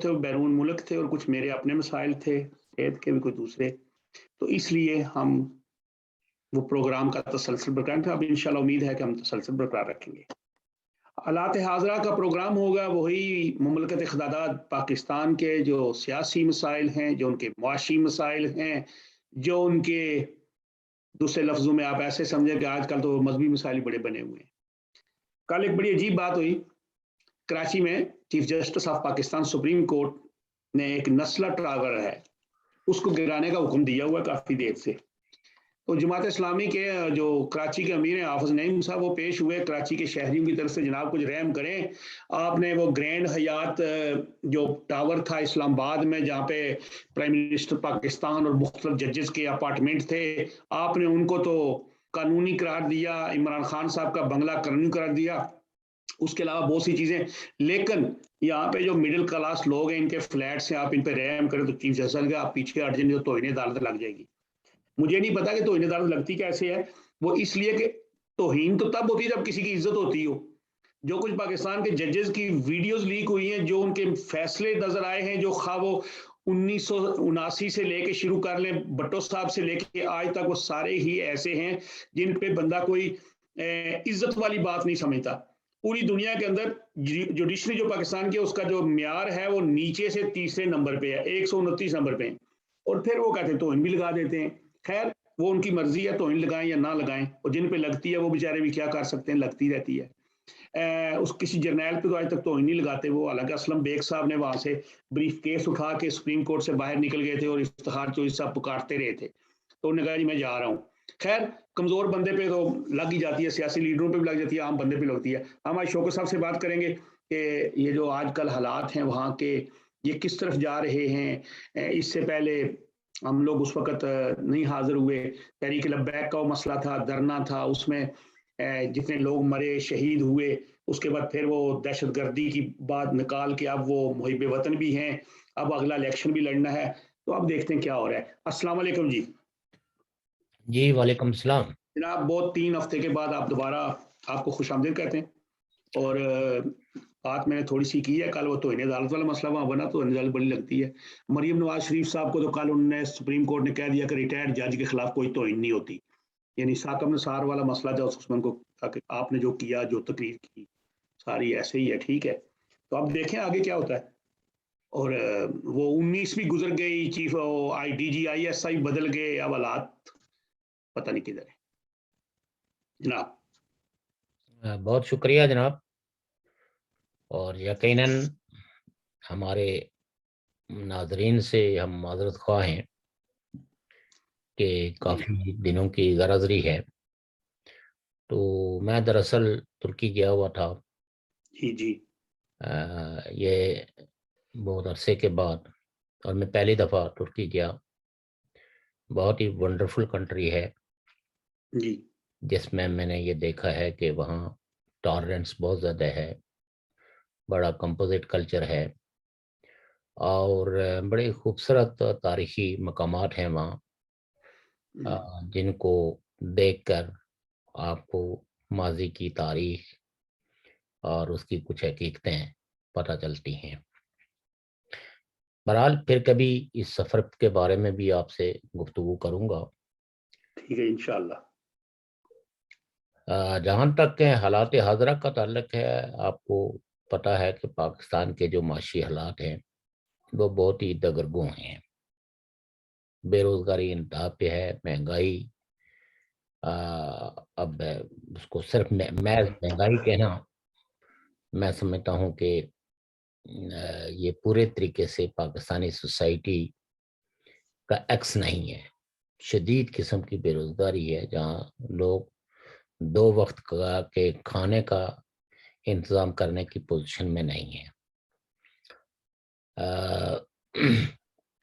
تھے وہ بیرون ملک تھے اور کچھ میرے اپنے مسائل تھے صحت کے بھی کوئی دوسرے، تو اس لیے ہم وہ پروگرام کا تسلسل برقرار تھا. اب انشاءاللہ امید ہے کہ ہم تسلسل برقرار رکھیں گے. حالات حاضرہ کا پروگرام ہوگا وہی مملکت خداداد پاکستان کے جو سیاسی مسائل ہیں، جو ان کے معاشی مسائل ہیں، جو ان کے دوسرے لفظوں میں آپ ایسے سمجھیں کہ آج کل تو مذہبی مسائل بڑے بنے ہوئے ہیں. کل ایک بڑی عجیب بات ہوئی کراچی میں. Chief justice of Pakistan supreme court نے ایک نسلہ ٹراور ہے اس کو گرانے کا حکم دیا ہوا کافی دیر سے. تو جماعت اسلامی کے جو کراچی کے امیر ہیں حافظ نعیم صاحب وہ پیش ہوئے کراچی کے شہریوں کی طرف سے، جناب کچھ رحم کریں، آپ نے وہ گرینڈ حیات جو ٹاور تھا اسلام آباد میں جہاں پہ پرائم منسٹر پاکستان اور مختلف ججز کے اپارٹمنٹ تھے، آپ نے ان کو تو قانونی قرار دیا، عمران خان صاحب کا بنگلہ قانونی قرار دیا، اس کے علاوہ بہت سی چیزیں. لیکن یہاں پہ جو مڈل کلاس لوگ ہیں ان کے فلیٹس ہیں، آپ ان پہ رحم کریں تو چیف جسٹس کا آپ پیچھے ہٹ جائیں تو توہین عدالت لگ جائے گی. مجھے نہیں پتا کہ توہین عدالت لگتی کیسے ہے. وہ اس لیے کہ توہین تو تب ہوتی ہے جب کسی کی عزت ہوتی ہو. جو کچھ پاکستان کے ججز کی ویڈیوز لیک ہوئی ہیں، جو ان کے فیصلے نظر آئے ہیں، جو خواہ وہ 1979 سے لے کے شروع کر لیں بھٹو صاحب سے لے کے آج تک، وہ سارے ہی ایسے ہیں جن پہ بندہ کوئی عزت والی بات نہیں سمجھتا. پوری دنیا کے اندر جوڈیشری جو پاکستان کی اس کا جو معیار ہے وہ نیچے سے تیسرے نمبر پہ ہے، 129 نمبر پہ، اور پھر وہ کہتے ہیں توہین بھی لگا دیتے ہیں. خیر وہ ان کی مرضی ہے، توہین لگائیں یا نہ لگائیں، اور جن پہ لگتی ہے وہ بیچارے بھی کیا کر سکتے ہیں، لگتی رہتی ہے. اس کسی جرنیل پہ تو آج تک توہین نہیں لگاتے وہ. حالانکہ اسلم بیگ صاحب نے وہاں سے بریف کیس اٹھا کے سپریم کورٹ سے باہر نکل گئے تھے اور افتخار چوہدری صاحب پکارتے رہے تھے، تو انہوں نے کہا جی میں جا رہا ہوں. خیر کمزور بندے پہ تو لگ ہی جاتی ہے، سیاسی لیڈروں پہ بھی لگ جاتی ہے، عام بندے پہ لگتی ہے. ہم آج شوکت صاحب سے بات کریں گے کہ یہ جو آج کل حالات ہیں وہاں کے یہ کس طرف جا رہے ہیں. اس سے پہلے ہم لوگ اس وقت نہیں حاضر ہوئے، تحریک لبیک کا وہ مسئلہ تھا، دھرنا تھا، اس میں جتنے لوگ مرے شہید ہوئے، اس کے بعد پھر وہ دہشت گردی کی بات نکال کے اب وہ محب وطن بھی ہیں، اب اگلا الیکشن بھی لڑنا ہے. تو اب دیکھتے ہیں کیا ہو رہا ہے. السلام علیکم جی. جی وعلیکم السلام جناب. بہت 3 ہفتے کے بعد آپ دوبارہ آپ کو خوش آمدید کہتے ہیں. اور بات میں نے تھوڑی سی کی ہے کل، وہ توہین عدالت والا مسئلہ وہاں بنا تو عدالت بڑی لگتی ہے. مریم نواز شریف صاحب کو تو کل انہوں نے سپریم کورٹ نے کہہ دیا کہ ریٹائرڈ جج کے خلاف کوئی توہین نہیں ہوتی. یعنی ثاقب نثار والا مسئلہ جو اس میں ان کو آپ نے جو کیا، جو تقریر کی ساری ایسے ہی ہے، ٹھیک ہے. تو اب دیکھیں آگے کیا ہوتا ہے. اور وہ 19 بھی گزر گئی، chief D G I S I بدل گئے، اب حالات پتہ نہیں کدھر ہے جناب. بہت شکریہ جناب. اور یقیناً ہمارے ناظرین سے ہم معذرت خواہ ہیں کہ کافی دنوں کی غرضری ہے. تو میں دراصل ترکی گیا ہوا تھا. جی یہ بہت عرصے کے بعد، اور میں پہلی دفعہ ترکی گیا. بہت ہی ونڈرفل کنٹری ہے جی جس میں نے یہ دیکھا ہے کہ وہاں ٹالرنس بہت زیادہ ہے، بڑا کمپوزٹ کلچر ہے، اور بڑے خوبصورت تاریخی مقامات ہیں وہاں جن کو دیکھ کر آپ کو ماضی کی تاریخ اور اس کی کچھ حقیقتیں پتہ چلتی ہیں. بہرحال پھر کبھی اس سفر کے بارے میں بھی آپ سے گفتگو کروں گا. ٹھیک ہے انشاءاللہ. جہاں تک حالات حاضرہ کا تعلق ہے، آپ کو پتہ ہے کہ پاکستان کے جو معاشی حالات ہیں وہ بہت ہی دگرگوں ہیں. بے روزگاری انتہا پہ ہے، مہنگائی، اب اس کو صرف محض مہنگائی کہنا میں سمجھتا ہوں کہ یہ پورے طریقے سے پاکستانی سوسائٹی کا ایکس نہیں ہے. شدید قسم کی بے روزگاری ہے جہاں لوگ 2 وقت کے کھانے کا انتظام کرنے کی پوزیشن میں نہیں ہے.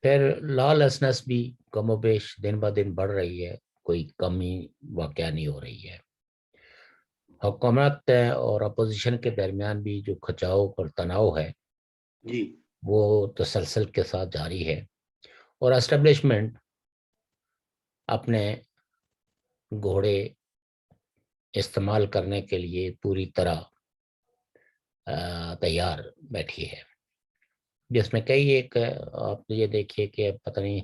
پھر لا لیسنس بھی کم و بیش دن بہ دن بڑھ رہی ہے، کوئی کمی واقع نہیں ہو رہی ہے. حکومت اور اپوزیشن کے درمیان بھی جو کھچاؤ اور تناؤ ہے جی وہ تسلسل کے ساتھ جاری ہے، اور اسٹیبلشمنٹ اپنے گھوڑے استعمال کرنے کے لیے پوری طرح تیار بیٹھی ہے. جس میں کئی ایک آپ یہ دیکھیے کہ پتہ نہیں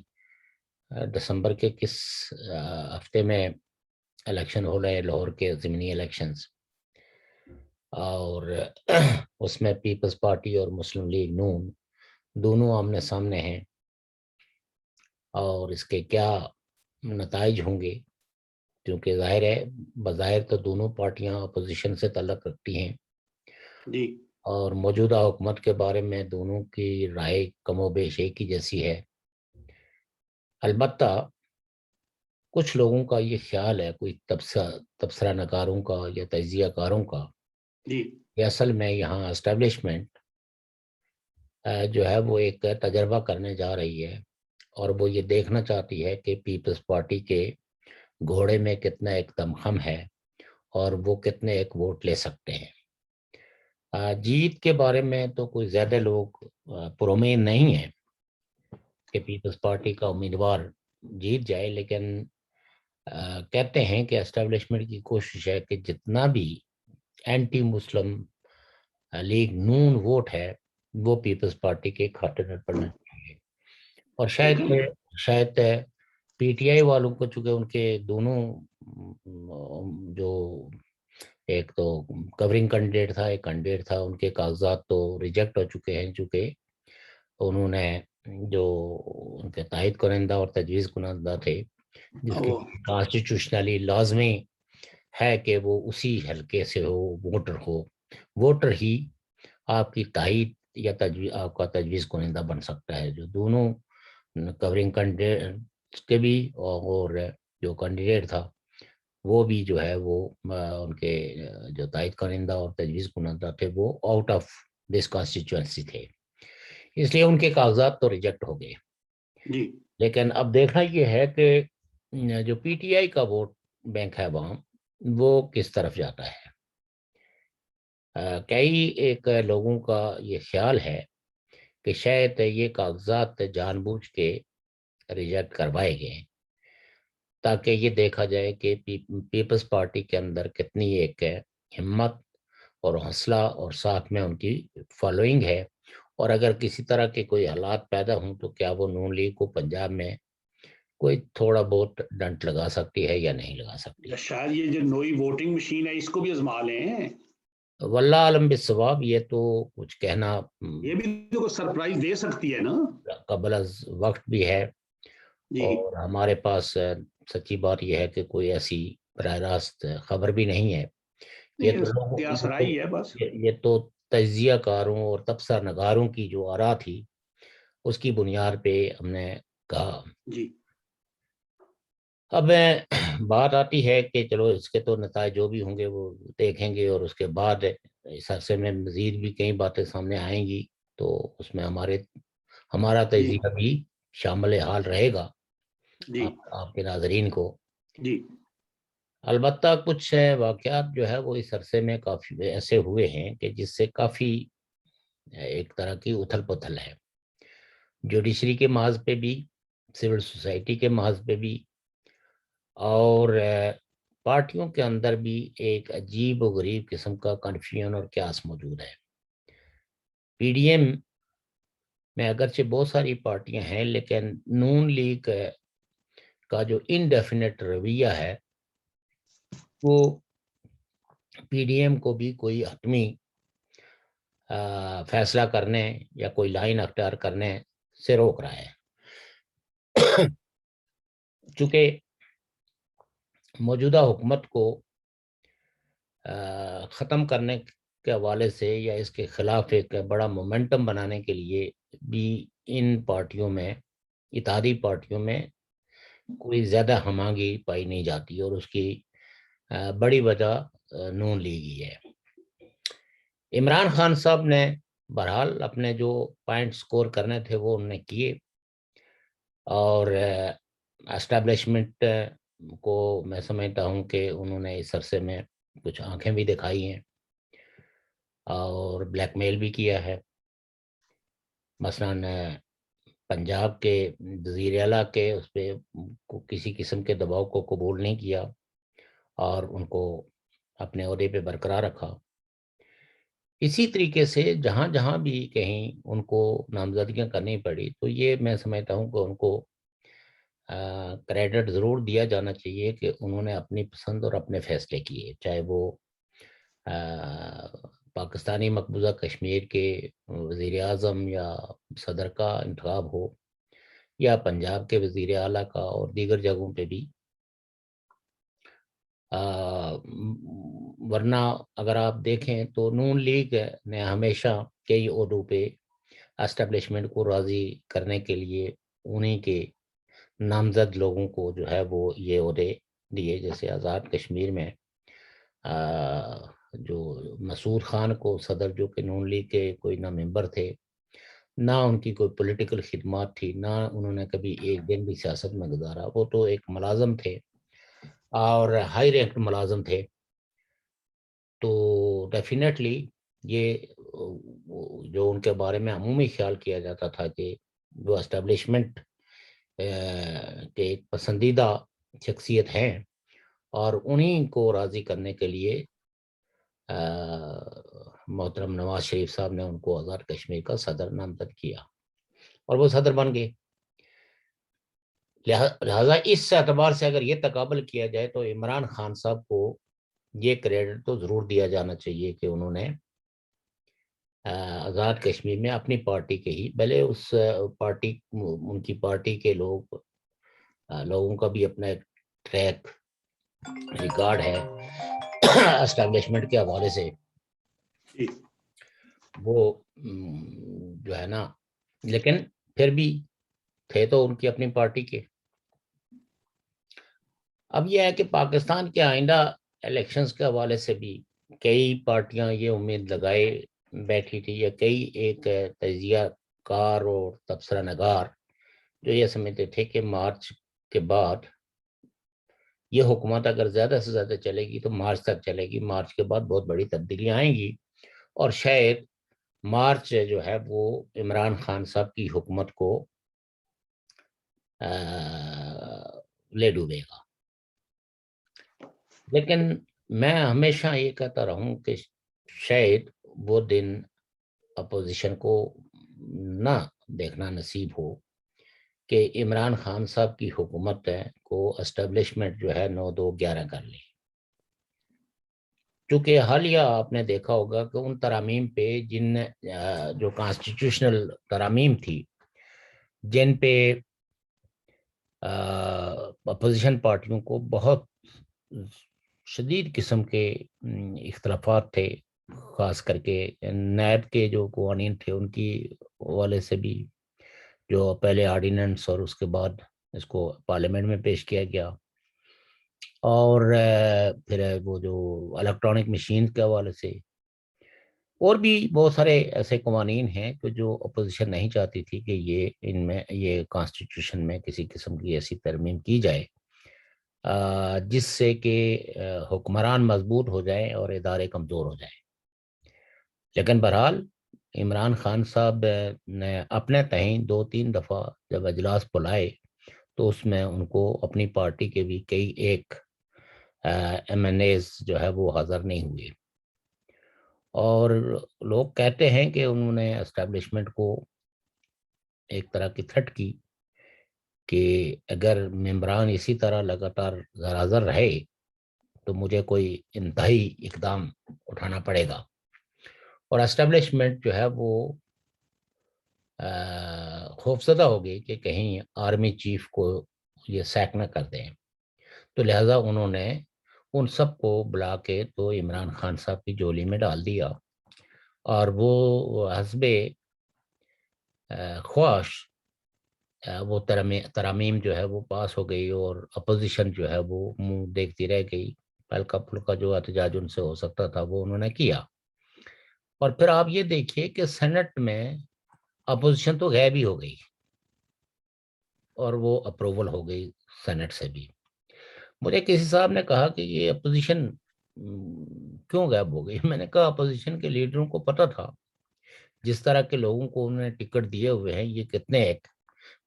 دسمبر کے کس ہفتے میں الیکشن ہو رہے ہیں لاہور کے ضمنی الیکشنز، اور اس میں پیپلز پارٹی اور مسلم لیگ نون دونوں آمنے سامنے ہیں، اور اس کے کیا نتائج ہوں گے، کیونکہ ظاہر ہے بظاہر تو دونوں پارٹیاں اپوزیشن سے تعلق رکھتی ہیں جی اور موجودہ حکومت کے بارے میں دونوں کی رائے کم و بیش ایک ہی جیسی ہے۔ البتہ کچھ لوگوں کا یہ خیال ہے، کوئی تبصرہ نگاروں کا یا تجزیہ کاروں کا، جی کہ اصل میں یہاں اسٹیبلشمنٹ جو ہے وہ ایک تجربہ کرنے جا رہی ہے، اور وہ یہ دیکھنا چاہتی ہے کہ پیپلز پارٹی کے گھوڑے میں کتنا ایک دمخم ہے اور وہ کتنے ایک ووٹ لے سکتے ہیں۔ جیت کے بارے میں تو کوئی زیادہ لوگ پرامید نہیں ہیں کہ پیپلز پارٹی کا امیدوار جیت جائے، لیکن کہتے ہیں کہ اسٹیبلشمنٹ کی کوشش ہے کہ جتنا بھی اینٹی مسلم لیگ نون ووٹ ہے وہ پیپلز پارٹی کے کھاتے میں پڑنا چاہیے، اور شاید پی ٹی آئی والوں کو، چونکہ ان کے دونوں جو ایک تو کورنگ کینڈیڈیٹ تھا، ایک کینڈیڈیٹ تھا، ان کے کاغذات تو ریجیکٹ ہو چکے ہیں، چونکہ انہوں نے جو ان کے تائید کنندہ اور تجویز کنندہ تھے، جس کے کانسٹیٹیوشنلی لازمی ہے کہ وہ اسی حلقے سے ووٹر ہی آپ کی تائید یا آپ کا تجویز کنندہ بن سکتا ہے۔ جو دونوں کورنگ کینڈیڈیٹ کے بھی اور جو کینڈیڈیٹ تھا وہ بھی جو ہے وہ ان کے جو تائید کنندہ اور تجویز کنندہ تھے وہ آؤٹ آف دس کانسٹیچوئنسی تھے، اس لیے ان کے کاغذات تو ریجیکٹ ہو گئے۔ جی لیکن اب دیکھنا یہ ہے کہ جو پی ٹی آئی کا ووٹ بینک ہے وہاں وہ کس طرف جاتا ہے۔ کئی ایک لوگوں کا یہ خیال ہے کہ شاید یہ کاغذات جان بوجھ کے ریجیکٹ کروائے گئے تاکہ یہ دیکھا جائے کہ پیپلز پارٹی کے اندر کتنی ایک ہمت اور حوصلہ اور ساتھ میں ان کی فالوئنگ ہے، اور اگر کسی طرح کے کوئی حالات پیدا ہوں تو کیا وہ نون لیگ کو پنجاب میں کوئی تھوڑا بہت ڈنٹ لگا سکتی ہے یا نہیں لگا سکتی۔ شاید یہ جو نئی ووٹنگ مشین ہے اس کو بھی آزما لیں، واللہ عالم بالصواب، یہ تو کچھ کہنا یہ بھی تو سرپرائز دے سکتی ہے نا۔ قبل از وقت بھی ہے، جی اور ہمارے پاس سچی بات یہ ہے کہ کوئی ایسی براہ راست خبر بھی نہیں ہے۔ سرائی ہے بس۔ یہ تو تجزیہ کاروں اور تبصرہ نگاروں کی جو آراء تھی اس کی بنیاد پہ ہم نے کہا۔ جی اب بات آتی ہے کہ چلو اس کے تو نتائج جو بھی ہوں گے وہ دیکھیں گے، اور اس کے بعد اس عرصے میں مزید بھی کئی باتیں سامنے آئیں گی، تو اس میں ہمارا تجزیہ بھی شامل حال رہے گا جی آپ کے ناظرین کو۔ جی البتہ کچھ واقعات جو ہے وہ اس عرصے میں کافی ایسے ہوئے ہیں کہ جس سے کافی ایک طرح کی اتھل پتھل ہے، جوڈیشری کے محاذ پہ بھی، سول سوسائٹی کے محاذ پہ بھی، اور پارٹیوں کے اندر بھی ایک عجیب و غریب قسم کا کنفیوژن اور کیاس موجود ہے۔ پی ڈی ایم میں اگرچہ بہت ساری پارٹیاں ہیں، لیکن نون لیگ کا جو انڈیفینٹ رویہ ہے وہ پی ڈی ایم کو بھی کوئی حتمی فیصلہ کرنے یا کوئی لائن اختیار کرنے سے روک رہا ہے، چونکہ موجودہ حکومت کو ختم کرنے کے حوالے سے یا اس کے خلاف ایک بڑا مومنٹم بنانے کے لیے بھی ان پارٹیوں میں، اتحادی پارٹیوں میں کوئی زیادہ ہم آہنگی پائی نہیں جاتی، اور اس کی بڑی وجہ نون لیگ ہی ہے۔ عمران خان صاحب نے بہرحال اپنے جو پوائنٹ سکور کرنے تھے وہ انہوں نے کیے، اور اسٹیبلشمنٹ کو میں سمجھتا ہوں کہ انہوں نے اس عرصے میں کچھ آنکھیں بھی دکھائی ہیں اور بلیک میل بھی کیا ہے۔ مثلاً پنجاب کے وزیر اعلیٰ کے اس پہ کسی قسم کے دباؤ کو قبول نہیں کیا اور ان کو اپنے عہدے پہ برقرار رکھا۔ اسی طریقے سے جہاں جہاں بھی کہیں ان کو نامزدگیاں کرنی پڑی تو یہ میں سمجھتا ہوں کہ ان کو کریڈٹ ضرور دیا جانا چاہیے کہ انہوں نے اپنی پسند اور اپنے فیصلے کیے، چاہے وہ پاکستانی مقبوضہ کشمیر کے وزیر اعظم یا صدر کا انتخاب ہو، یا پنجاب کے وزیر اعلیٰ کا، اور دیگر جگہوں پہ بھی۔ ورنہ اگر آپ دیکھیں تو نون لیگ نے ہمیشہ کئی عہدوں پہ اسٹیبلشمنٹ کو راضی کرنے کے لیے انہیں کے نامزد لوگوں کو جو ہے وہ یہ عہدے دیے، جیسے آزاد کشمیر میں جو مسعود خان کو صدر، جو کہ نون لیگ کے کوئی نہ ممبر تھے، نہ ان کی کوئی پولیٹیکل خدمات تھی، نہ انہوں نے کبھی ایک دن بھی سیاست میں گزارا، وہ تو ایک ملازم تھے اور ہائی رینک ملازم تھے۔ تو ڈیفینیٹلی یہ جو ان کے بارے میں عمومی خیال کیا جاتا تھا کہ وہ اسٹیبلشمنٹ کے ایک پسندیدہ شخصیت ہیں، اور انہیں کو راضی کرنے کے لیے محترم نواز شریف صاحب نے ان کو آزاد کشمیر کا صدر نامزد کیا اور وہ صدر بن گئے۔ لہذا اس اعتبار سے اگر یہ تقابل کیا جائے تو عمران خان صاحب کو یہ کریڈٹ تو ضرور دیا جانا چاہیے کہ انہوں نے آزاد کشمیر میں اپنی پارٹی کے ہی، بھلے اس پارٹی، ان کی پارٹی کے لوگوں کا بھی اپنا ایک ٹریک ریکارڈ ہے اسٹیبلشمنٹ کے حوالے سے، وہ جو ہے نا، لیکن پھر بھی تھے تو ان کی اپنی پارٹی کے۔ اب یہ ہے کہ پاکستان کے آئندہ الیکشنز کے حوالے سے بھی کئی پارٹیاں یہ امید لگائے بیٹھی تھی، یا کئی ایک تجزیہ کار اور تبصرہ نگار جو یہ سمجھتے تھے کہ مارچ کے بعد یہ حکومت اگر زیادہ سے زیادہ چلے گی تو مارچ تک چلے گی، مارچ کے بعد بہت بڑی تبدیلیاں آئیں گی، اور شاید مارچ جو ہے وہ عمران خان صاحب کی حکومت کو لے ڈوبے گا۔ لیکن میں ہمیشہ یہ کہتا رہوں کہ شاید وہ دن اپوزیشن کو نہ دیکھنا نصیب ہو کہ عمران خان صاحب کی حکومت کو اسٹیبلشمنٹ جو ہے 9-2-11 کر لی، کیونکہ حالیہ آپ نے دیکھا ہوگا کہ ان ترامیم پہ جو کانسٹیٹیوشنل ترامیم تھی، جن پہ اپوزیشن پارٹیوں کو بہت شدید قسم کے اختلافات تھے، خاص کر کے نیب کے جو قوانین تھے ان کی حوالے سے بھی، جو پہلے آرڈیننس اور اس کے بعد اس کو پارلیمنٹ میں پیش کیا گیا، اور پھر وہ جو الیکٹرانک مشین کے حوالے سے، اور بھی بہت سارے ایسے قوانین ہیں کہ جو اپوزیشن نہیں چاہتی تھی کہ یہ کانسٹیٹیوشن میں کسی قسم کی ایسی ترمیم کی جائے جس سے کہ حکمران مضبوط ہو جائیں اور ادارے کمزور ہو جائیں۔ لیکن بہرحال عمران خان صاحب نے اپنے تئیں 2-3 دفعہ جب اجلاس بلائے تو اس میں ان کو اپنی پارٹی کے بھی کئی ایک ایم این ایز جو ہے وہ حاضر نہیں ہوئے، اور لوگ کہتے ہیں کہ انہوں نے اسٹیبلشمنٹ کو ایک طرح کی تھرٹ کی کہ اگر ممبران اسی طرح لگاتار حاضر رہے تو مجھے کوئی انتہائی اقدام اٹھانا پڑے گا، اور اسٹیبلشمنٹ جو ہے وہ خوفزدہ ہو گئی کہ کہیں آرمی چیف کو یہ سیک نہ کر دیں، تو لہٰذا انہوں نے ان سب کو بلا کے تو عمران خان صاحب کی جولی میں ڈال دیا، اور وہ حسب خواہش وہ ترامیم جو ہے وہ پاس ہو گئی، اور اپوزیشن جو ہے وہ منہ دیکھتی رہ گئی، ہلکا پھلکا جو احتجاج ان سے ہو سکتا تھا وہ انہوں نے کیا۔ اور پھر آپ یہ دیکھیے کہ سینٹ میں اپوزیشن تو غائب ہی ہو گئی اور وہ اپروول ہو گئی سینٹ سے بھی۔ مجھے کسی صاحب نے کہا کہ یہ اپوزیشن کیوں غائب ہو گئی؟ میں نے کہا اپوزیشن کے لیڈروں کو پتہ تھا جس طرح کے لوگوں کو انہوں نے ٹکٹ دیے ہوئے ہیں یہ کتنے ایک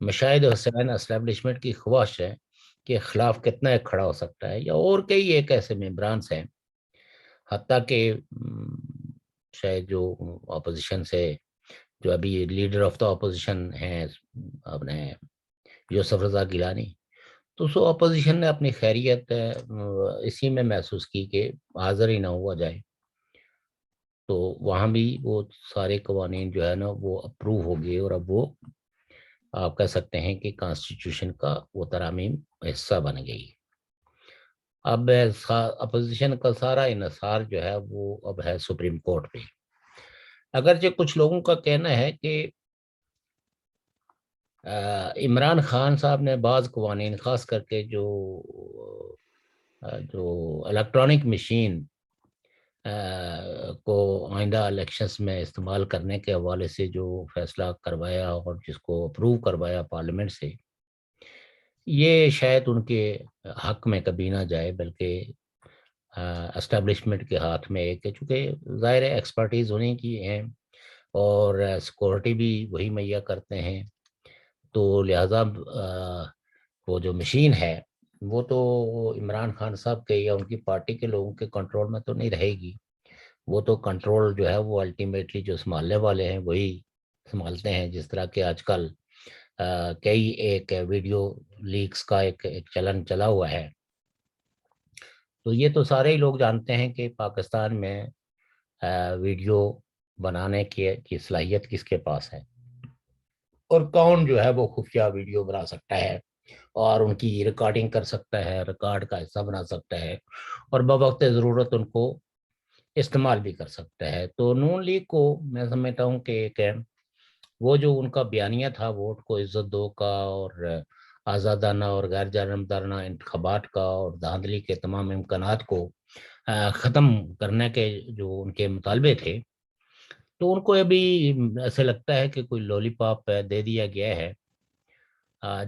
مشاہد حسین اسٹیبلشمنٹ کی خواہش ہے کے خلاف کتنا ایک کھڑا ہو سکتا ہے، یا اور کئی ایک ایسے ممبرانس ہیں، حتیٰ کہ شاید جو اپوزیشن سے جو ابھی لیڈر آف دا اپوزیشن ہیں اپنے یوسف رضا گیلانی، تو سو اپوزیشن نے اپنی خیریت اسی میں محسوس کی کہ حاضر ہی نہ ہوا جائے، تو وہاں بھی وہ سارے قوانین جو ہے نا وہ اپروو ہو گئے، اور اب وہ آپ کہہ سکتے ہیں کہ کانسٹیٹیوشن کا وہ ترامیم حصہ بن گئی۔ اب اپوزیشن کا سارا انحصار جو ہے وہ اب ہے سپریم کورٹ پہ، اگرچہ کچھ لوگوں کا کہنا ہے کہ عمران خان صاحب نے بعض قوانین، خاص کر کے جو الیکٹرانک مشین کو آئندہ الیکشنز میں استعمال کرنے کے حوالے سے جو فیصلہ کروایا اور جس کو اپروو کروایا پارلیمنٹ سے، یہ شاید ان کے حق میں کبھی نہ جائے، بلکہ اسٹیبلشمنٹ کے ہاتھ میں ایک ہے، چونکہ ظاہر ایکسپرٹیز انہیں کی ہیں اور سیکورٹی بھی وہی مہیا کرتے ہیں، تو لہٰذا وہ جو مشین ہے وہ تو عمران خان صاحب کے یا ان کی پارٹی کے لوگوں کے کنٹرول میں تو نہیں رہے گی، وہ تو کنٹرول جو ہے وہ الٹیمیٹلی جو سنبھالنے والے ہیں وہی سنبھالتے ہیں، جس طرح کہ آج کل کئی ایک ویڈیو لیکس کا ایک چلن چلا ہوا ہے۔ تو یہ تو سارے ہی لوگ جانتے ہیں کہ پاکستان میں ویڈیو بنانے کی صلاحیت کس کے پاس ہے، اور کون جو ہے وہ خفیہ ویڈیو بنا سکتا ہے اور ان کی ریکارڈنگ کر سکتا ہے، ریکارڈ کا حصہ بنا سکتا ہے، اور بوقت ضرورت ان کو استعمال بھی کر سکتا ہے۔ تو نون لیگ کو میں سمجھتا ہوں کہ ایک وہ جو ان کا بیانیہ تھا ووٹ کو عزت دو کا اور آزادانہ اور غیر جانبدارانہ انتخابات کا اور دھاندلی کے تمام امکانات کو ختم کرنے کے جو ان کے مطالبے تھے، تو ان کو ابھی ایسے لگتا ہے کہ کوئی لولی پاپ دے دیا گیا ہے،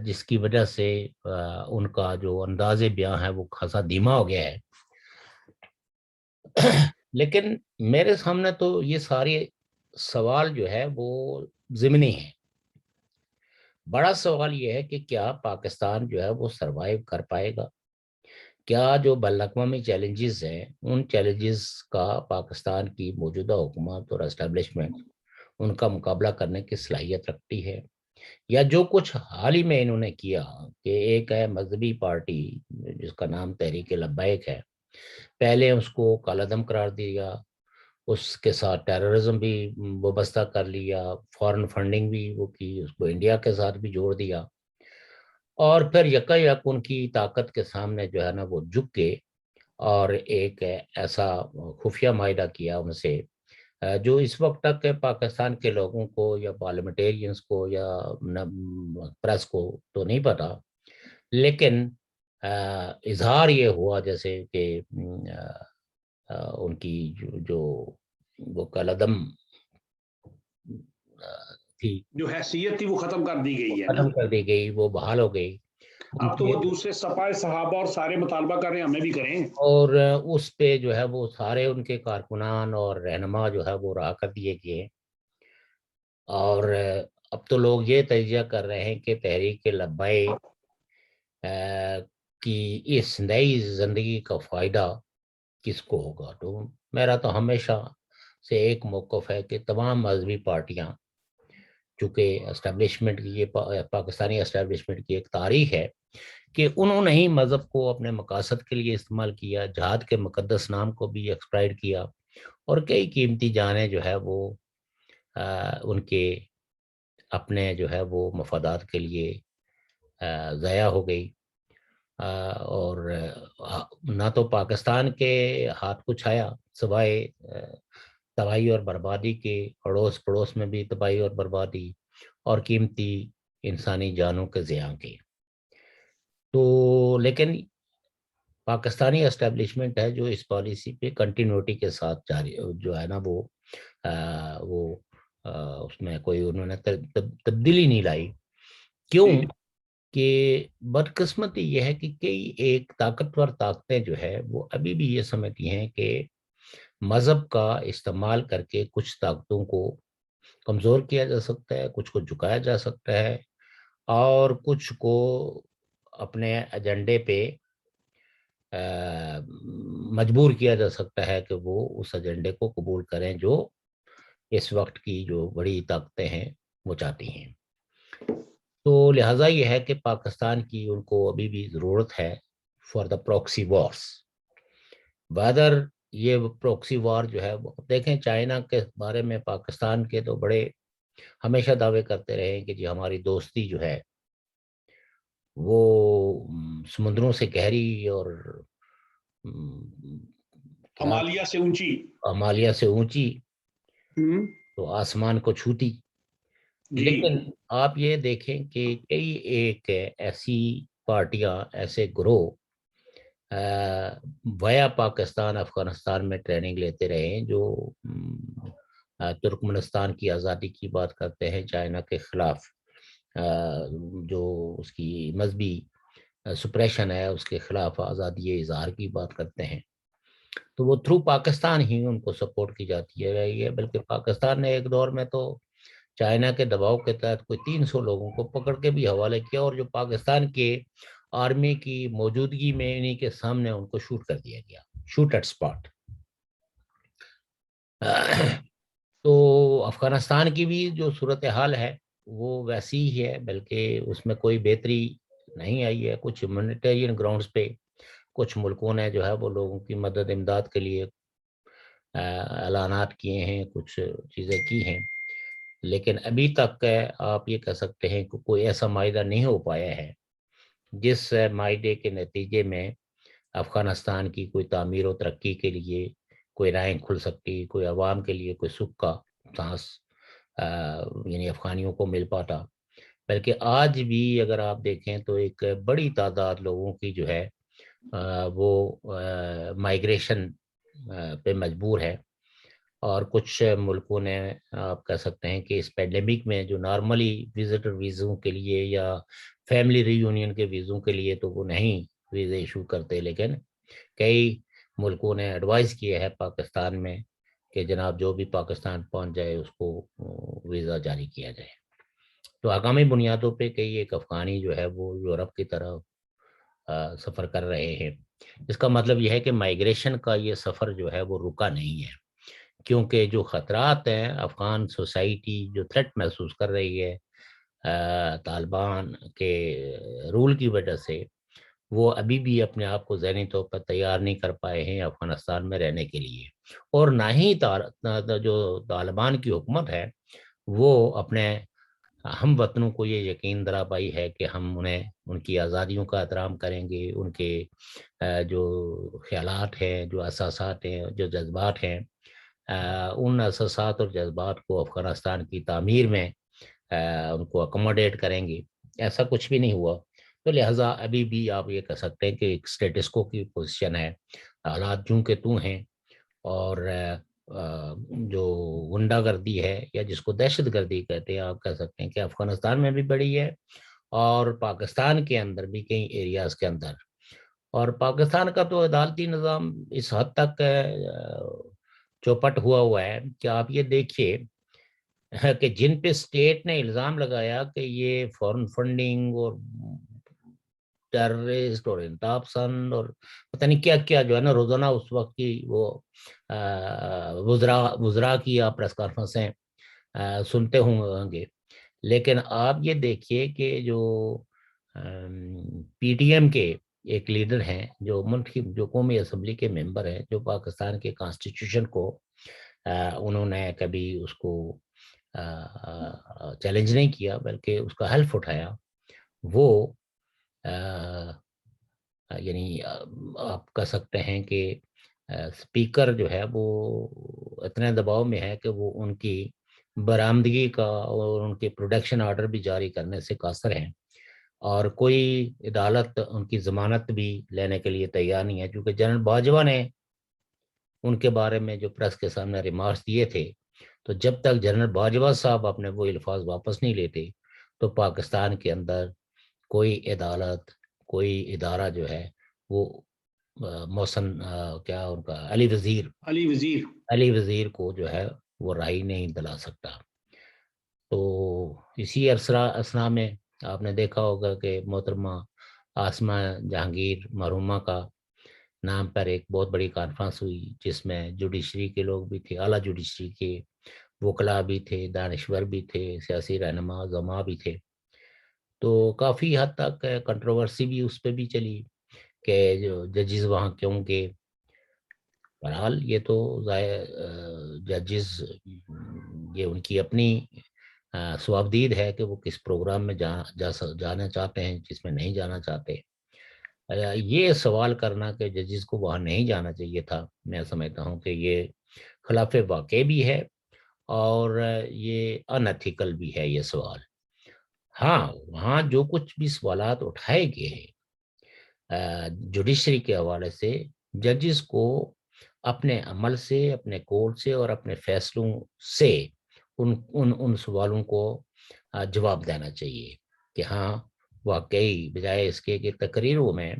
جس کی وجہ سے ان کا جو انداز بیان ہے وہ خاصا دھیما ہو گیا ہے۔ لیکن میرے سامنے تو یہ سارے سوال جو ہے وہ ضمنی ہیں۔ بڑا سوال یہ ہے کہ کیا پاکستان جو ہے وہ سروائیو کر پائے گا؟ کیا جو بین الاقوامی چیلنجز ہیں ان چیلنجز کا پاکستان کی موجودہ حکومت اور اسٹیبلشمنٹ ان کا مقابلہ کرنے کی صلاحیت رکھتی ہے؟ یا جو کچھ حال ہی میں انہوں نے کیا کہ ایک ہے مذہبی پارٹی جس کا نام تحریک لبیک ہے، پہلے اس کو کالعدم قرار دیا، اس کے ساتھ ٹیررزم بھی وابستہ کر لیا، فارن فنڈنگ بھی وہ کی، اس کو انڈیا کے ساتھ بھی جوڑ دیا، اور پھر یکا یک ان کی طاقت کے سامنے جو ہے نا وہ جھک کے اور ایک ایسا خفیہ معاہدہ کیا ان سے جو اس وقت تک پاکستان کے لوگوں کو یا پارلیمنٹیرینز کو یا پریس کو تو نہیں پتا، لیکن اظہار یہ ہوا جیسے کہ ان کی جو وہ کالعدم تھی، جو حیثیت تھی وہ ختم کر دی گئی ہے نا، ختم کر دی گئی، وہ بحال ہو گئی ان اب تو کے، وہ دوسرے سپاہ صحابہ اور سارے مطالبہ کر رہے ہیں ہمیں بھی کریں۔ اور اس پہ جو ہے وہ سارے ان کے کارکنان اور رہنما جو ہے وہ رہا کر دیے گئے، اور اب تو لوگ یہ تجزیہ کر رہے ہیں کہ تحریک لبیک کی اس نئی زندگی کا فائدہ کس کو ہوگا۔ تو میرا تو ہمیشہ سے ایک موقف ہے کہ تمام مذہبی پارٹیاں، چونکہ اسٹیبلشمنٹ کی یہ پاکستانی اسٹیبلشمنٹ کی ایک تاریخ ہے کہ انہوں نے ہی مذہب کو اپنے مقاصد کے لیے استعمال کیا، جہاد کے مقدس نام کو بھی ایکسپلائٹ کیا، اور کئی قیمتی جانیں جو ہے وہ ان کے اپنے جو ہے وہ مفادات کے لیے ضائع ہو گئی، اور نہ تو پاکستان کے ہاتھ کچھ آیا سوائے تباہی اور بربادی کے، اڑوس پڑوس میں بھی تباہی اور بربادی اور قیمتی انسانی جانوں کے ضیاع کے۔ تو لیکن پاکستانی اسٹیبلشمنٹ ہے جو اس پالیسی پہ کنٹینیوٹی کے ساتھ جاری جو ہے نا وہ اس میں کوئی انہوں نے تبدیلی نہیں لائی۔ کیوں کہ بدقسمتی یہ ہے کہ کئی ایک طاقتور طاقتیں جو ہے وہ ابھی بھی یہ سمجھتی ہیں کہ مذہب کا استعمال کر کے کچھ طاقتوں کو کمزور کیا جا سکتا ہے، کچھ کو جھکایا جا سکتا ہے، اور کچھ کو اپنے ایجنڈے پہ مجبور کیا جا سکتا ہے کہ وہ اس ایجنڈے کو قبول کریں جو اس وقت کی جو بڑی طاقتیں ہیں وہ چاہتی ہیں. تو لہٰذا یہ ہے کہ پاکستان کی ان کو ابھی بھی ضرورت ہے for the proxy wars. Whether یہ پروکسی وار جو ہے وہ دیکھیں، چائنا کے بارے میں پاکستان کے تو بڑے ہمیشہ دعوے کرتے رہے کہ جی ہماری دوستی جو ہے وہ سمندروں سے گہری اور ہمالیہ سے اونچی، ہمالیہ سے اونچی تو آسمان کو چھوتی. جی لیکن آپ یہ دیکھیں کہ کئی ایک ایسی پارٹیاں، ایسے گروہ ویا پاکستان افغانستان میں ٹریننگ لیتے رہے جو ترکمنستان کی آزادی کی بات کرتے ہیں، چائنا کے خلاف جو اس کی مذہبی سپریشن ہے اس کے خلاف آزادی اظہار کی بات کرتے ہیں. تو وہ تھرو پاکستان ہی ان کو سپورٹ کی جاتی ہے رہی ہے. بلکہ پاکستان نے ایک دور میں تو چائنا کے دباؤ کے تحت کوئی 300 لوگوں کو پکڑ کے بھی حوالے کیا، اور جو پاکستان کے آرمی کی موجودگی میں انہی کے سامنے ان کو شوٹ کر دیا گیا، شوٹ ایٹ سپاٹ. تو افغانستان کی بھی جو صورتحال ہے وہ ویسی ہی ہے، بلکہ اس میں کوئی بہتری نہیں آئی ہے. کچھ ہیومینیٹیرین گراؤنڈز پہ کچھ ملکوں نے جو ہے وہ لوگوں کی مدد امداد کے لیے اعلانات کیے ہیں، کچھ چیزیں کی ہیں، لیکن ابھی تک آپ یہ کہہ سکتے ہیں کہ کوئی ایسا معاہدہ نہیں ہو پایا ہے جس معاہدے کے نتیجے میں افغانستان کی کوئی تعمیر و ترقی کے لیے کوئی راہیں کھل سکتی، کوئی عوام کے لیے کوئی سکھ کا سانس یعنی افغانیوں کو مل پاتا. بلکہ آج بھی اگر آپ دیکھیں تو ایک بڑی تعداد لوگوں کی جو ہے وہ مائیگریشن پہ مجبور ہے. اور کچھ ملکوں نے آپ کہہ سکتے ہیں کہ اس پینڈیمک میں جو نارملی وزٹر ویزوں کے لیے یا فیملی ری یونین کے ویزوں کے لیے تو وہ نہیں ویزے ایشو کرتے، لیکن کئی ملکوں نے ایڈوائز کیا ہے پاکستان میں کہ جناب جو بھی پاکستان پہنچ جائے اس کو ویزا جاری کیا جائے. تو آگامی بنیادوں پہ کئی ایک افغانی جو ہے وہ یورپ کی طرف سفر کر رہے ہیں. اس کا مطلب یہ ہے کہ مائیگریشن کا یہ سفر جو ہے وہ رکا نہیں ہے، کیونکہ جو خطرات ہیں افغان سوسائٹی جو تھریٹ محسوس کر رہی ہے طالبان کے رول کی وجہ سے، وہ ابھی بھی اپنے آپ کو ذہنی طور پر تیار نہیں کر پائے ہیں افغانستان میں رہنے کے لیے. اور نہ ہی جو طالبان کی حکومت ہے وہ اپنے ہم وطنوں کو یہ یقین دلا پائی ہے کہ ہم انہیں ان کی آزادیوں کا احترام کریں گے، ان کے جو خیالات ہیں، جو احساسات ہیں، جو جذبات ہیں، ان احساسات اور جذبات کو افغانستان کی تعمیر میں ان کو اکوموڈیٹ کریں گے. ایسا کچھ بھی نہیں ہوا. تو لہٰذا ابھی بھی آپ یہ کہہ سکتے ہیں کہ ایک اسٹیٹس کو کی پوزیشن ہے، حالات جوں کے توں ہیں. اور جو غنڈہ گردی ہے یا جس کو دہشت گردی کہتے ہیں آپ کہہ سکتے ہیں کہ افغانستان میں بھی بڑی ہے اور پاکستان کے اندر بھی کئی ایریاز کے اندر. اور پاکستان کا تو عدالتی نظام اس حد تک چوپٹ ہوا ہے کہ آپ یہ دیکھیے کہ جن پہ اسٹیٹ نے الزام لگایا کہ یہ فورن فنڈنگ اور ٹیررسٹ اور انتہا پسند اور پتہ نہیں کیا کیا جو ہے نا روزانہ اس وقت کی وہ وزراء کی آپ پریس کانفرنسیں سنتے ہوں گے. لیکن آپ یہ دیکھیے کہ جو پی ٹی ایم کے ایک لیڈر ہیں جو جو قومی اسمبلی کے ممبر ہیں، جو پاکستان کے کانسٹیٹیوشن کو انہوں نے کبھی اس کو چیلنج نہیں کیا بلکہ اس کا حلف اٹھایا، وہ یعنی آپ کہہ سکتے ہیں کہ اسپیکر جو ہے وہ اتنے دباؤ میں ہے کہ وہ ان کی برآمدگی کا اور ان کے پروڈکشن آرڈر بھی جاری کرنے سے قاصر ہیں، اور کوئی عدالت ان کی ضمانت بھی لینے کے لیے تیار نہیں ہے. کیونکہ جنرل باجوہ نے ان کے بارے میں جو پریس کے سامنے ریمارکس دیے تھے، تو جب تک جنرل باجوہ صاحب اپنے وہ الفاظ واپس نہیں لیتے تو پاکستان کے اندر کوئی عدالت، کوئی ادارہ جو ہے وہ محسن کیا ان کا علی وزیر کو جو ہے وہ رہائی نہیں دلا سکتا. تو اسی اسنا میں آپ نے دیکھا ہوگا کہ محترمہ آسمہ جہانگیر مرحومہ کا نام پر ایک بہت بڑی کانفرنس ہوئی جس میں جوڈیشری کے لوگ بھی تھے، اعلیٰ جوڈیشری کے وکلاء بھی تھے، دانشور بھی تھے، سیاسی رہنما زعماء بھی تھے. تو کافی حد تک کنٹروورسی بھی اس پہ بھی چلی کہ جو ججز وہاں کیوں گے. بہرحال یہ تو ججز یہ ان کی اپنی سوابدید ہے کہ وہ کس پروگرام میں جانا چاہتے ہیں، جس میں نہیں جانا چاہتے. یہ سوال کرنا کہ ججز کو وہاں نہیں جانا چاہیے تھا، میں سمجھتا ہوں کہ یہ خلاف واقع بھی ہے اور یہ ان ایتھیکل بھی ہے یہ سوال. ہاں وہاں جو کچھ بھی سوالات اٹھائے گئے ہیں جوڈیشری کے حوالے سے، ججز کو اپنے عمل سے، اپنے کورٹ سے اور اپنے فیصلوں سے ان سوالوں کو جواب دینا چاہیے کہ ہاں واقعی، بجائے اس کے کہ تقریروں میں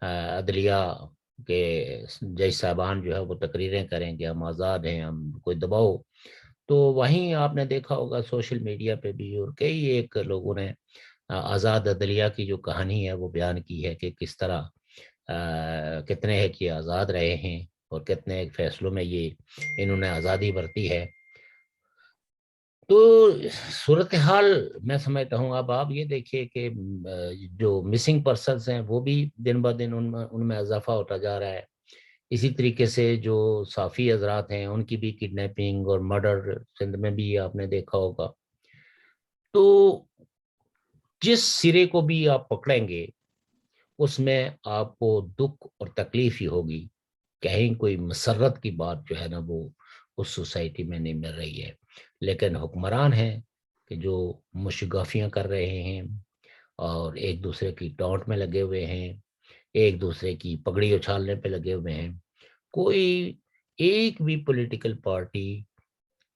عدلیہ کے جج صاحبان جو ہے وہ تقریریں کریں کہ ہم آزاد ہیں، ہم کوئی دباؤ. تو وہیں آپ نے دیکھا ہوگا سوشل میڈیا پہ بھی اور کئی ایک لوگوں نے آزاد عدلیہ کی جو کہانی ہے وہ بیان کی ہے کہ کس طرح کتنے ہے کہ آزاد رہے ہیں اور کتنے فیصلوں میں یہ انہوں نے آزادی برتی ہے. تو صورتحال میں سمجھتا ہوں اب آپ یہ دیکھیے کہ جو مسنگ پرسنز ہیں وہ بھی دن بہ دن ان میں اضافہ ہوتا جا رہا ہے. اسی طریقے سے جو صافی حضرات ہیں ان کی بھی کڈنیپنگ اور مرڈر سندھ میں بھی آپ نے دیکھا ہوگا. تو جس سرے کو بھی آپ پکڑیں گے اس میں آپ کو دکھ اور تکلیف ہی ہوگی. کہیں کوئی مسرت کی بات جو ہے نا وہ اس سوسائٹی میں نہیں مل رہی ہے، لیکن حکمران ہیں کہ جو مشگافیاں کر رہے ہیں اور ایک دوسرے کی ٹونٹ میں لگے ہوئے ہیں، ایک دوسرے کی پگڑی اچھالنے پہ لگے ہوئے ہیں. کوئی ایک بھی پولیٹیکل پارٹی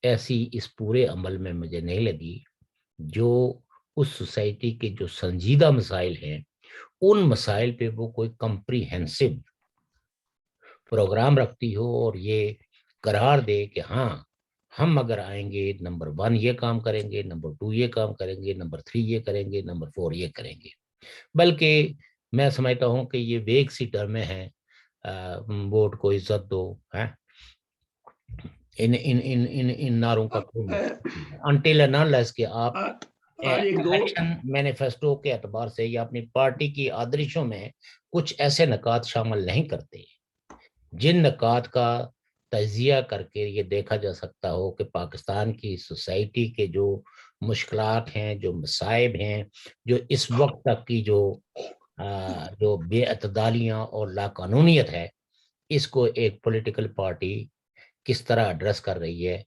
ایسی اس پورے عمل میں مجھے نہیں لگی جو اس سوسائٹی کے جو سنجیدہ مسائل ہیں ان مسائل پہ وہ کوئی کمپریہنسو پروگرام رکھتی ہو اور یہ قرار دے کہ ہاں ہم اگر آئیں گے نمبر 1 یہ کام کریں گے، نمبر 2 یہ کام کریں گے، نمبر 3 یہ کریں گے، نمبر 4 یہ کریں گے. بلکہ میں سمجھتا ہوں کہ یہ ویگ سی ٹرمیں ہیں، ووٹ کو عزت دو، ان نعروں کا انٹل اینڈ انلیس کہ آپ آج ایک دو الیکشن مینیفیسٹو کے اعتبار سے یا اپنی پارٹی کی آدرشوں میں کچھ ایسے نکات شامل نہیں کرتے جن نکات کا تجزیہ کر کے یہ دیکھا جا سکتا ہو کہ پاکستان کی سوسائٹی کے جو مشکلات ہیں، جو مصائب ہیں، جو اس وقت تک کی جو بے اعتدالیاں اور لاقانونیت ہے، اس کو ایک پولیٹیکل پارٹی کس طرح ایڈریس کر رہی ہے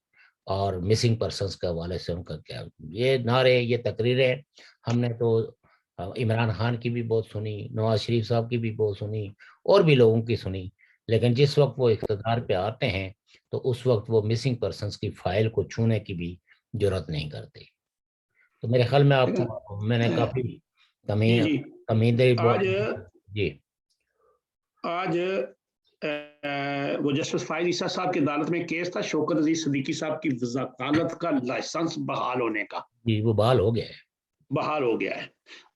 اور مسنگ پرسنز کے حوالے سے ان کا کیا. یہ نعرے، یہ تقریریں ہم نے تو عمران خان کی بھی بہت سنی، نواز شریف صاحب کی بھی بہت سنی اور بھی لوگوں کی سنی، لیکن جس وقت وہ اقتدار پہ آتے ہیں تو اس وقت وہ مسنگ پرسنز کی فائل کو چھونے کی بھی جرات نہیں کرتے. تو میرے خیال میں آپ کو میں نے کافی تمیدیں جی. آج وہ جسٹس فائز عیسیٰ صاحب کی عدالت میں کیس تھا شوکت عزیز صدیقی صاحب کی وکالت کا لائسنس بحال ہونے کا. جی وہ بحال ہو گیا ہے، بحال ہو گیا ہے.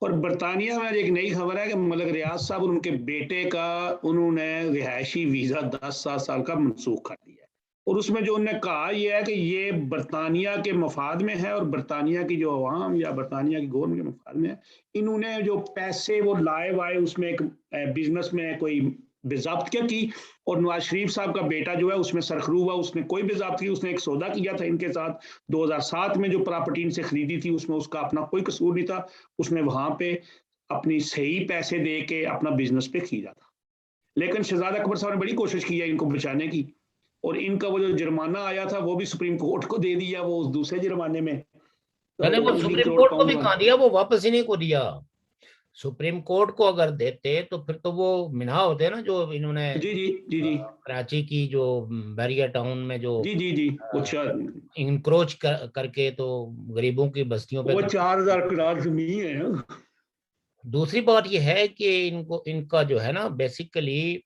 اور برطانیہ میں ایک نئی خبر ہے کہ ملک ریاض صاحب اور ان کے بیٹے کا انہوں نے رہائشی ویزا 10 سال کا منسوخ کر دیا ہے. اور اس میں جو انہوں نے کہا یہ ہے کہ یہ برطانیہ کے مفاد میں ہے اور برطانیہ کی جو عوام یا برطانیہ کی گورنمنٹ کے مفاد میں ہے. انہوں نے جو پیسے وہ لائے وائے اس میں ایک بزنس میں کوئی بضابط کیا کی، اور نواز شریف صاحب کا بیٹا جو ہے اس میں سرخرو ہوا، اس نے کوئی بضابط کی، اس نے ایک سودا کیا تھا ان کے ساتھ 2007 میں جو پراپرٹی ان سے خریدی تھی اس میں اس کا اپنا کوئی قصور نہیں تھا، اس نے وہاں پہ اپنی صحیح پیسے دے کے اپنا بزنس پہ کیا تھا. لیکن شہزادہ اکبر صاحب نے بڑی کوشش کی ہے ان کو بچانے کی، اور ان کا وہ جو جرمانہ آیا تھا وہ بھی سپریم کورٹ کو دے دیا وہ اس دوسرے جرمانے میں. وہ سپریم کورٹ کو بھی کہا دیا، وہ واپس ہی نہیں کو دیا. سپریم کورٹ کو اگر دیتے تو پھر تو وہ منہا ہوتے نا جو انہوں نے جی کراچی کی جو بیریا ٹاؤن میں جو جی انکروچ کر کے تو غریبوں کی بستیوں پہ 4000 کنال زمین ہے. دوسری بات یہ ہے کہ ان کا جو ہے نا بیسیکلی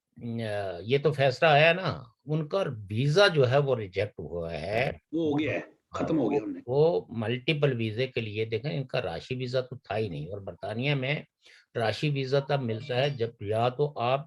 یہ تو فیصلہ آیا نا، ان کا ویزا جو ہے وہ ریجیکٹ ہوا ہے، وہ ہو گیا ہے، ختم ہو گیا. وہ ملٹیپل ویزے کے لیے دیکھیں ان کا راشی ویزا تو تھا ہی نہیں، اور برطانیہ میں راشی ویزا تب ملتا ہے جب یا تو آپ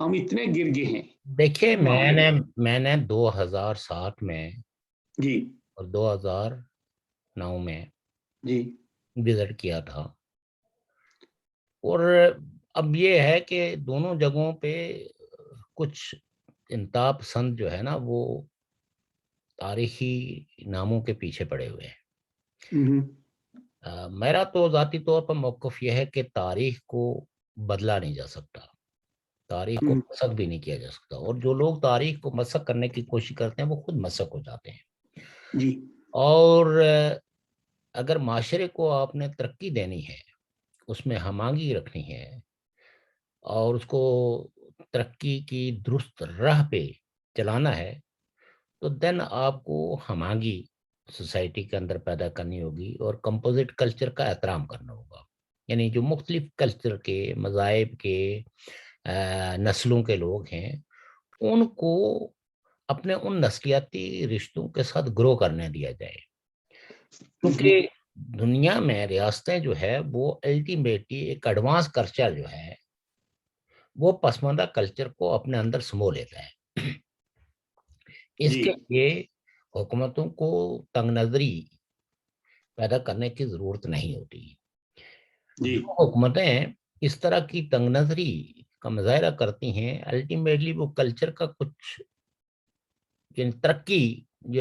ہم اتنے گر گئے ہیں دیکھیے معاملے میں. میں نے 2007 میں جی اور 2009 میں جی وزٹ کیا تھا، اور اب یہ ہے کہ دونوں جگہوں پہ کچھ انتہا پسند جو ہے نا وہ تاریخی ناموں کے پیچھے پڑے ہوئے ہیں۔ ہوں میرا تو ذاتی طور پر موقف یہ ہے کہ تاریخ کو بدلا نہیں جا سکتا، تاریخ کو ہوں مسخ بھی نہیں کیا جا سکتا، اور جو لوگ تاریخ کو مسخ کرنے کی کوشش کرتے ہیں وہ خود مسخ ہو جاتے ہیں۔ جی اور اگر معاشرے کو آپ نے ترقی دینی ہے، اس میں ہم آہنگی رکھنی ہے، اور اس کو ترقی کی درست راہ پہ چلانا ہے، تو دین آپ کو ہم آہنگی سوسائٹی کے اندر پیدا کرنی ہوگی، اور کمپوزٹ کلچر کا احترام کرنا ہوگا، یعنی جو مختلف کلچر کے، مذاہب کے، نسلوں کے لوگ ہیں، ان کو اپنے ان نسلیاتی رشتوں کے ساتھ گرو کرنے دیا جائے، کیونکہ دنیا میں ریاستیں جو ہے وہ الٹیمیٹلی ایک ایڈوانس کلچر جو ہے وہ پسماندہ کلچر کو اپنے اندر سمو لیتا ہے۔ اس جی کے لیے حکومتوں کو تنگ نظری پیدا کرنے کی ضرورت نہیں ہوتی۔ جی جو حکومتیں اس طرح کی تنگ نظری کا مظاہرہ کرتی ہیں، الٹیمیٹلی وہ کلچر کا کچھ ترقی،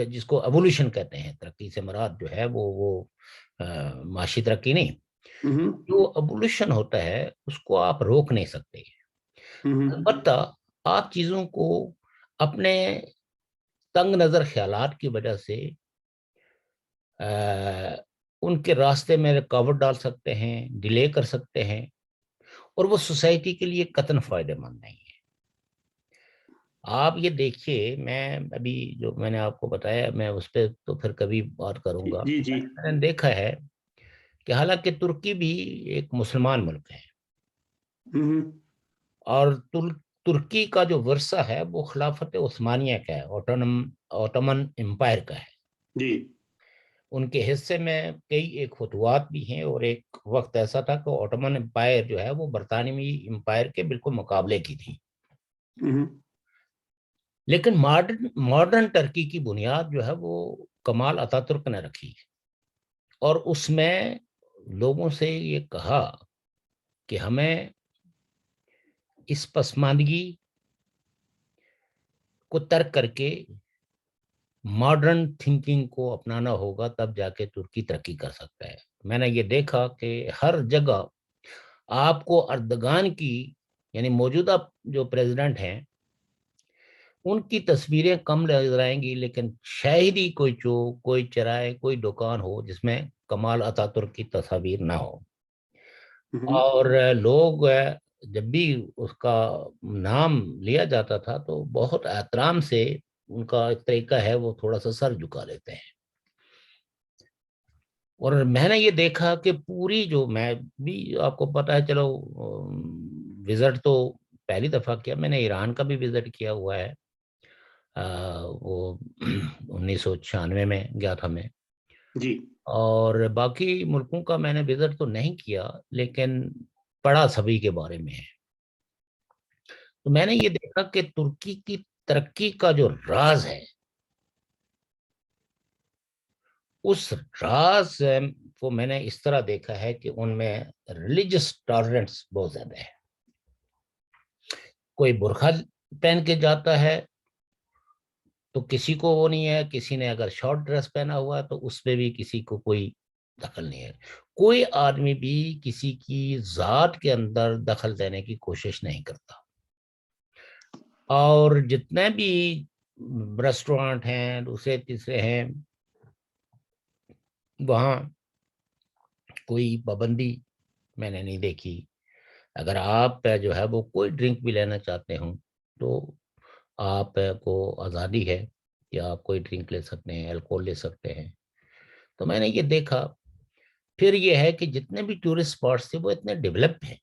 جس کو ایوولوشن کہتے ہیں، ترقی سے مراد جو ہے وہ معاشی ترقی نہیں، ہوں جو ایوولوشن ہوتا ہے اس کو آپ روک نہیں سکتے۔ ہوں البتہ آپ چیزوں کو اپنے تنگ نظر خیالات کی وجہ سے ان کے راستے میں رکاوٹ ڈال سکتے ہیں، ڈیلے کر سکتے ہیں، اور وہ سوسائٹی کے لیے قطعاً فائدہ مند نہیں ہے۔ آپ یہ دیکھیے، میں ابھی جو میں نے آپ کو بتایا، میں اس پہ تو پھر کبھی بات کروں گا۔ جی جی میں نے دیکھا ہے کہ حالانکہ ترکی بھی ایک مسلمان ملک ہے، ہوں اور ترکی کا جو ورثہ ہے وہ خلافت عثمانیہ کا ہے، اوٹمن امپائر کا ہے۔ جی ان کے حصے میں کئی ایک فتوحات بھی ہیں، اور ایک وقت ایسا تھا کہ اوٹمن امپائر جو ہے وہ برطانوی امپائر کے بالکل مقابلے کی تھی۔ ہوں لیکن ماڈرن ٹرکی کی بنیاد جو ہے وہ کمال اتاترک نے رکھی، اور اس میں لوگوں سے یہ کہا کہ ہمیں اس پسماندگی کو ترک کر کے ماڈرن تھنکنگ کو اپنانا ہوگا، تب جا کے ترکی ترقی کر سکتا ہے۔ میں نے یہ دیکھا کہ ہر جگہ آپ کو اردگان کی، یعنی موجودہ جو پریزیڈنٹ ہیں، ان کی تصویریں کم نظر آئیں گی، لیکن شاید ہی کوئی چوک، کوئی چرائے، کوئی دکان ہو جس میں کمال اتاترک کی تصاویر نہ ہو۔ اور لوگ جب بھی اس کا نام لیا جاتا تھا تو بہت احترام سے، ان کا ایک طریقہ ہے وہ تھوڑا سا سر جھکا لیتے ہیں۔ اور میں نے یہ دیکھا کہ پوری جو، میں بھی آپ کو پتا ہے، چلو وزٹ تو پہلی دفعہ کیا، میں نے ایران کا بھی وزٹ کیا ہوا ہے، وہ 1996 میں گیا تھا میں، جی اور باقی ملکوں کا میں نے وزٹ تو نہیں کیا، لیکن پڑھا سبھی کے بارے میں ہے۔ تو میں نے یہ دیکھا کہ ترکی کی ترقی کا جو راز ہے، اس راز کو میں نے اس طرح دیکھا ہے کہ ان میں ریلیجس ٹالرنس بہت زیادہ ہے۔ کوئی برقع پہن کے جاتا ہے تو کسی کو وہ نہیں ہے، کسی نے اگر شارٹ ڈریس پہنا ہوا تو اس میں بھی کسی کو کوئی دخل نہیں ہے۔ کوئی آدمی بھی کسی کی ذات کے اندر دخل دینے کی کوشش نہیں کرتا، اور جتنے بھی ریسٹورانٹ ہیں، دوسرے تیسرے ہیں، وہاں کوئی پابندی میں نے نہیں دیکھی۔ اگر آپ جو ہے وہ کوئی ڈرنک بھی لینا چاہتے ہوں تو آپ کو آزادی ہے کہ آپ کوئی ڈرنک لے سکتے ہیں، الکوہول لے سکتے ہیں۔ تو میں نے یہ دیکھا۔ پھر یہ ہے کہ جتنے بھی ٹورسٹ اسپاٹس تھے وہ اتنے ڈیولپ ہیں،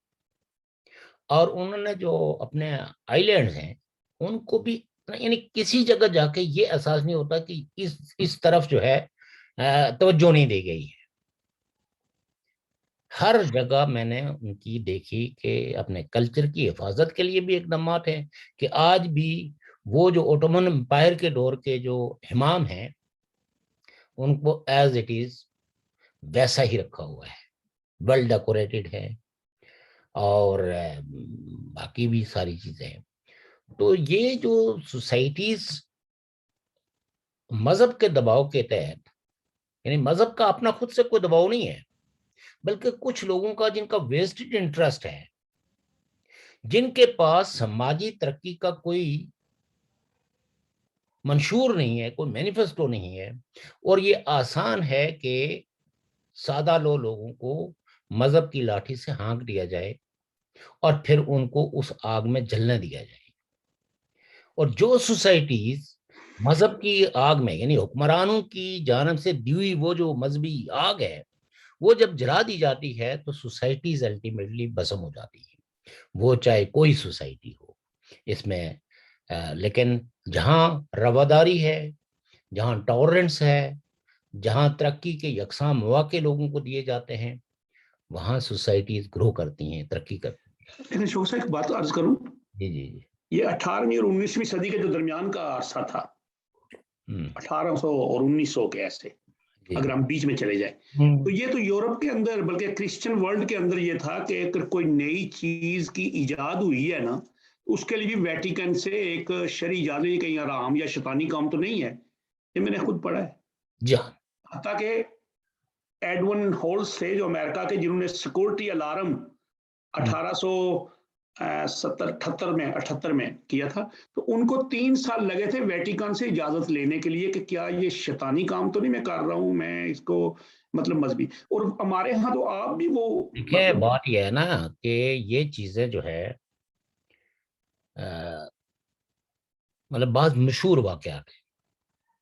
اور انہوں نے جو اپنے آئی لینڈز ہیں ان کو بھی، یعنی کسی جگہ جا کے یہ احساس نہیں ہوتا کہ اس طرف جو ہے توجہ نہیں دی گئی ہے۔ ہر جگہ میں نے ان کی دیکھی کہ اپنے کلچر کی حفاظت کے لیے بھی اقدامات ہیں، کہ آج بھی وہ جو اوٹومن امپائر کے دور کے جو امام ہیں ان کو ایز اٹ از ویسا ہی رکھا ہوا ہے، ویل ڈیکوریٹڈ ہے، اور باقی بھی ساری چیزیں ہیں۔ تو یہ جو سوسائٹیز مذہب کے دباؤ کے تحت، یعنی مذہب کا اپنا خود سے کوئی دباؤ نہیں ہے، بلکہ کچھ لوگوں کا جن کا ویسٹڈ انٹرسٹ ہے، جن کے پاس سماجی ترقی کا کوئی منشور نہیں ہے، کوئی مینیفیسٹو نہیں ہے، اور یہ آسان ہے کہ سادہ لوگوں کو مذہب کی لاٹھی سے ہانک دیا جائے اور پھر ان کو اس آگ میں جلنے دیا جائے۔ اور جو سوسائٹیز مذہب کی آگ میں، یعنی حکمرانوں کی جانب سے دی ہوئی وہ جو مذہبی آگ ہے، وہ جب جلا دی جاتی ہے تو سوسائٹیز الٹیمیٹلی بسم ہو جاتی ہے، وہ چاہے کوئی سوسائٹی ہو اس میں۔ لیکن جہاں رواداری ہے، جہاں ٹالرنس ہے، جہاں ترقی کے یکساں مواقع لوگوں کو دیے جاتے ہیں، وہاں سوسائٹیز گرو کرتی ہیں، ترقی کرتی ہیں۔ لیکن شوق صاحب ایک بات عرض کروں، جی جی جی۔ یہ 18ویں اور 19ویں صدی کے جو درمیان کا عرصہ تھا، 1800 اور 1900 کے ایسے، اگر ہم بیچ میں چلے جائیں، تو یہ تو یورپ کے اندر بلکہ کرسچن ورلڈ کے اندر یہ تھا کہ اگر کوئی نئی چیز کی ایجاد ہوئی ہے نا، اس کے لیے بھی ویٹیکن سے ایک شرعی اجازت، کہیں حرام یا شیطانی کام تو نہیں ہے، یہ میں نے خود پڑھا ہے۔ جی، حتیٰ کہ ایڈون ہولز تھے جو امریکہ کے، جنہوں نے سیکورٹی الارم 1878 میں کیا تھا، تو ان کو 3 سال لگے تھے ویٹیکن سے اجازت لینے کے لیے کہ کیا یہ شیطانی کام تو نہیں میں کر رہا ہوں، میں اس کو مطلب مذہبی۔ اور ہمارے ہاں تو آپ بھی وہ دیکھیں بات یہ ہے نا کہ یہ چیزیں جو ہے مطلب بعض مشہور واقعات ہیں،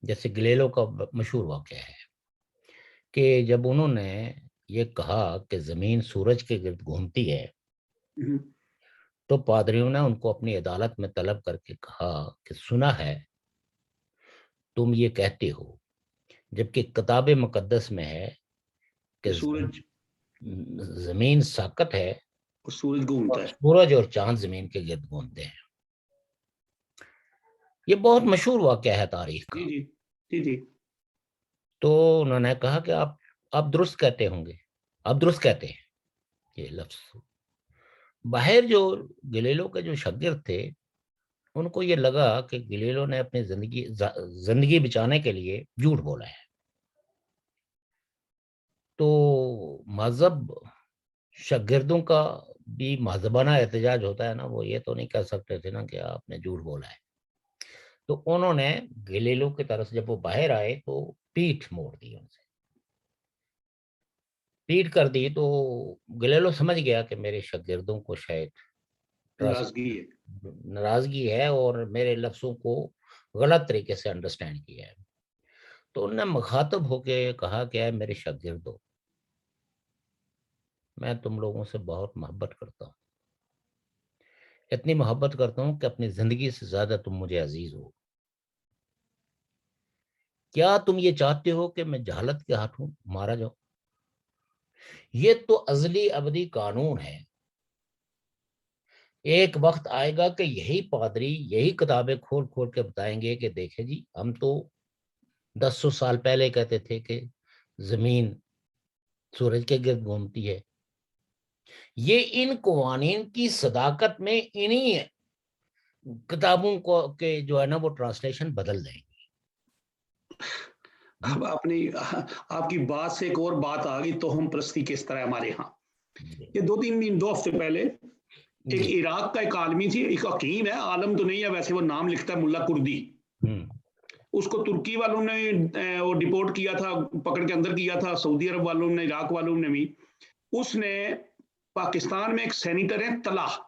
جیسے گلیلو کا مشہور واقعہ ہے کہ جب انہوں نے یہ کہا کہ زمین سورج کے گرد گھومتی ہے، تو پادریوں نے ان کو اپنی عدالت میں طلب کر کے کہا کہ سنا ہے تم یہ کہتے ہو، جبکہ کتاب مقدس میں ہے کہ سورج زمین ساکت ہے اور سورج گھومتا ہے، سورج اور چاند زمین کے گرد گھومتے ہیں۔ یہ بہت مشہور واقعہ ہے تاریخ کا۔ جی جی جی۔ تو انہوں نے کہا کہ آپ درست کہتے ہوں گے، آپ درست کہتے ہیں یہ لفظ۔ باہر جو گلیلو کے جو شاگرد تھے ان کو یہ لگا کہ گلیلو نے اپنی زندگی بچانے کے لیے جھوٹ بولا ہے۔ تو مذہب شاگردوں کا بھی مہذبانہ احتجاج ہوتا ہے نا، وہ یہ تو نہیں کہہ سکتے تھے نا کہ آپ نے جھوٹ بولا ہے۔ تو انہوں نے گلیلو کی طرف سے جب وہ باہر آئے تو پیٹھ موڑ دی، ان سے پیٹ کر دی۔ تو گلیلو سمجھ گیا کہ میرے شاگردوں کو شاید ناراضگی ہے اور میرے لفظوں کو غلط طریقے سے انڈرسٹینڈ کیا ہے۔ تو انہوں نے مخاطب ہو کے کہا کہ اے میرے شاگردوں، میں تم لوگوں سے بہت محبت کرتا ہوں، اتنی محبت کرتا ہوں کہ اپنی زندگی سے زیادہ تم مجھے عزیز ہو۔ کیا تم یہ چاہتے ہو کہ میں جہالت کے ہاتھوں مارا جاؤں؟ یہ تو ازلی ابدی قانون ہے۔ ایک وقت آئے گا کہ یہی پادری یہی کتابیں کھول کھول کے بتائیں گے کہ دیکھیں جی، ہم تو 100 سال پہلے کہتے تھے کہ زمین سورج کے گرد گھومتی ہے۔ یہ ان قوانین کی صداقت میں انہی کتابوں کو کہ جو ہے نا وہ ٹرانسلیشن بدل دیں گے۔ اب آپ کی بات سے ایک اور بات آ گئی، تو ہم پرستی کس طرح ہمارے ہاں۔ یہ 2 ہفتے پہلے ایک عراق کا ایک عالمی تھی، ایک حکیم ہے، عالم تو نہیں ہے ویسے، وہ نام لکھتا ہے ملا کردی۔ اس کو ترکی والوں نے وہ ڈپورٹ کیا تھا، پکڑ کے اندر کیا تھا، سعودی عرب والوں نے، عراق والوں نے بھی۔ اس نے پاکستان میں ایک سینیٹر ہے طلحہ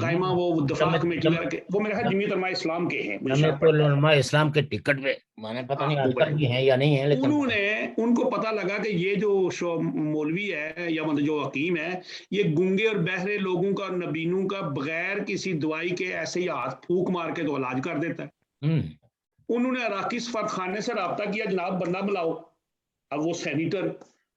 قائمہ، وہ دفاع کمیٹی وغیرہ کے، وہ میرا جمعیت علماء اسلام کے ہیں، جمعیت علماء اسلام کے ٹکٹ پہ میں پتہ نہیں آج تک بھی ہیں یا نہیں ہیں، لیکن انہوں نے ان کو پتہ لگا کہ یہ جو مولوی ہے یا مطلب جو حکیم ہے، یہ گونگے اور بہرے لوگوں کا، نبینوں کا بغیر کسی دوائی کے ایسے ہی ہاتھ پھونک مار کے تو علاج کر دیتا ہے۔ انہوں نے عراقی سفارت خانے سے رابطہ کیا، جناب بندہ بلاؤ۔ اب وہ سینیٹر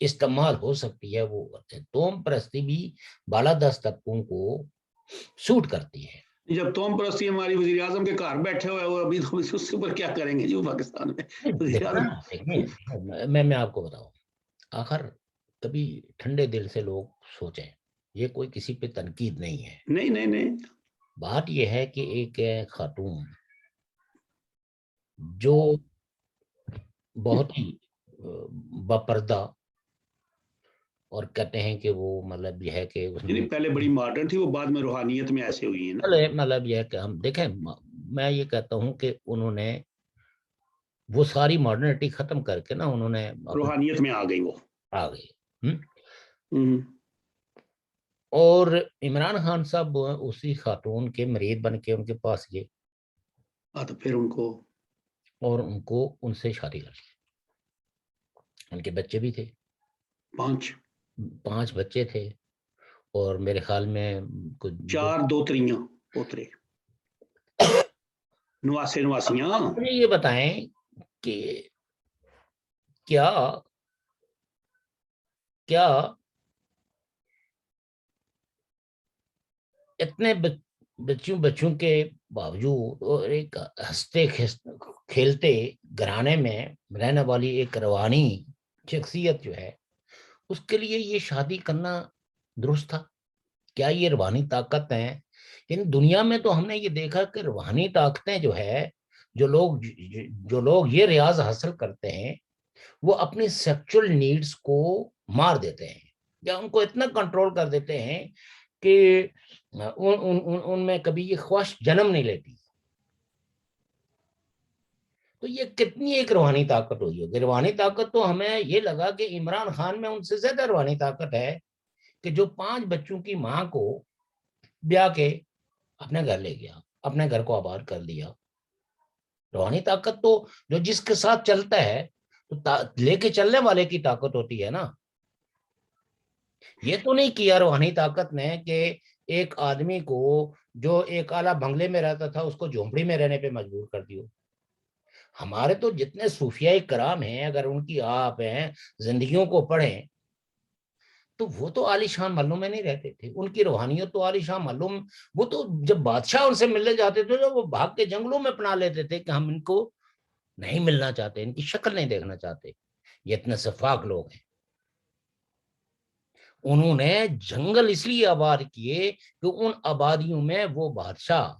استعمال ہو سکتی ہے وہ کرتے ہیں. توم پرستی بھی بالادست طبقوں کو سوٹ کرتی ہے. جب توم پرستی ہماری وزیر اعظم کے گھر بیٹھے ہوئے وہ ابھی تو اس کے اوپر کیا کریں گے جی پاکستان میں وزیر اعظم. میں آپ کو بتاؤں, آخر کبھی ٹھنڈے دل سے لوگ سوچیں, یہ کوئی کسی پہ تنقید نہیں ہے. نہیں بات یہ ہے کہ ایک خاتون جو بہت ہی باپردہ, اور کہتے ہیں کہ وہ مطلب یہ ہے کہ پہلے بڑی ماڈرن تھی, وہ بعد میں روحانیت میں ایسے ہوئی ہیں نا. مطلب یہ ہے کہ ہم دیکھیں, میں یہ کہتا ہوں کہ انہوں نے وہ ساری ماڈرنٹی ختم کر کے نا انہوں نے روحانیت میں آ گئی, وہ آ گئی. اور عمران خان صاحب اسی خاتون کے مرید بن کے ان کے پاس گئے, تو پھر ان کو ان سے شادی کر لی. ان کے بچے بھی تھے, 5 بچے تھے, اور میرے خیال میں 4 دوتریاں پوترے, نواسیاں. مجھے یہ بتائیں کہ کیا اتنے بچوں کے باوجود اور ایک ہنستے کھیلتے گھرانے میں رہنے والی ایک روحانی شخصیت جو ہے, اس کے لیے یہ شادی کرنا درست تھا؟ کیا یہ روحانی طاقت ہیں؟ یعنی دنیا میں تو ہم نے یہ دیکھا کہ روحانی طاقتیں جو ہے, جو لوگ یہ ریاض حاصل کرتے ہیں, وہ اپنی سیکچول نیڈز کو مار دیتے ہیں یا ان کو اتنا کنٹرول کر دیتے ہیں کہ ان میں کبھی یہ خواہش جنم نہیں لیتی. تو یہ کتنی ایک روحانی طاقت ہوئی ہوگی. روحانی طاقت تو ہمیں یہ لگا کہ عمران خان میں ان سے زیادہ روحانی طاقت ہے کہ جو 5 بچوں کی ماں کو بیاہ کے اپنے گھر لے گیا, اپنے گھر کو آباد کر دیا. روحانی طاقت تو جو جس کے ساتھ چلتا ہے تو لے کے چلنے والے کی طاقت ہوتی ہے نا. یہ تو نہیں کیا روحانی طاقت نے کہ ایک آدمی کو جو ایک اعلیٰ بنگلے میں رہتا تھا اس کو جھونپڑی میں رہنے پہ مجبور کر دیو. ہمارے تو جتنے صوفیاء کرام ہیں, اگر ان کی آپ ہیں زندگیوں کو پڑھیں تو وہ تو عالی شان محلوں میں نہیں رہتے تھے. ان کی روحانیت تو عالی شان محلوں میں, وہ تو جب بادشاہ ان سے ملنے جاتے تھے تو وہ بھاگ کے جنگلوں میں اپنا لیتے تھے کہ ہم ان کو نہیں ملنا چاہتے, ان کی شکل نہیں دیکھنا چاہتے. یہ اتنے شفاق لوگ ہیں. انہوں نے جنگل اس لیے آباد کیے کہ ان آبادیوں میں وہ بادشاہ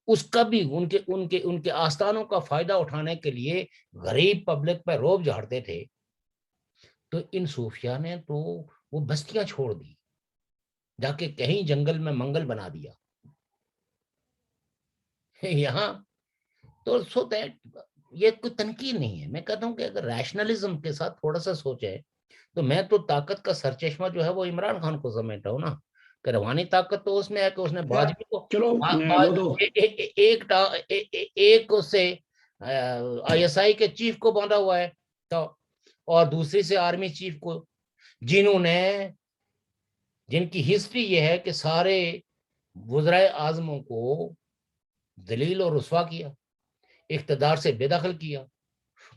اس کا بھی ان کے آستانوں کا فائدہ اٹھانے کے لیے غریب پبلک پہ روب جھاڑتے تھے. تو ان صوفیاء نے تو وہ بستیاں چھوڑ دی, جا کے کہیں جنگل میں منگل بنا دیا. یہاں تو سوتے یہ کوئی تنقید نہیں ہے. میں کہتا ہوں کہ اگر ریشنلزم کے ساتھ تھوڑا سا سوچے تو میں تو طاقت کا سرچشمہ جو ہے وہ عمران خان کو سمجھتا ہوں نا, کہ روحانی طاقت تو اس میں ہے کہ اس نے باجوی کو ایک اس سے آئی ایس آئی کے چیف کو باندھا ہوا ہے اور دوسری سے آرمی چیف کو, جن کی ہسٹری یہ ہے کہ سارے وزرائے اعظموں کو ذلیل اور رسوا کیا, اقتدار سے بے دخل کیا.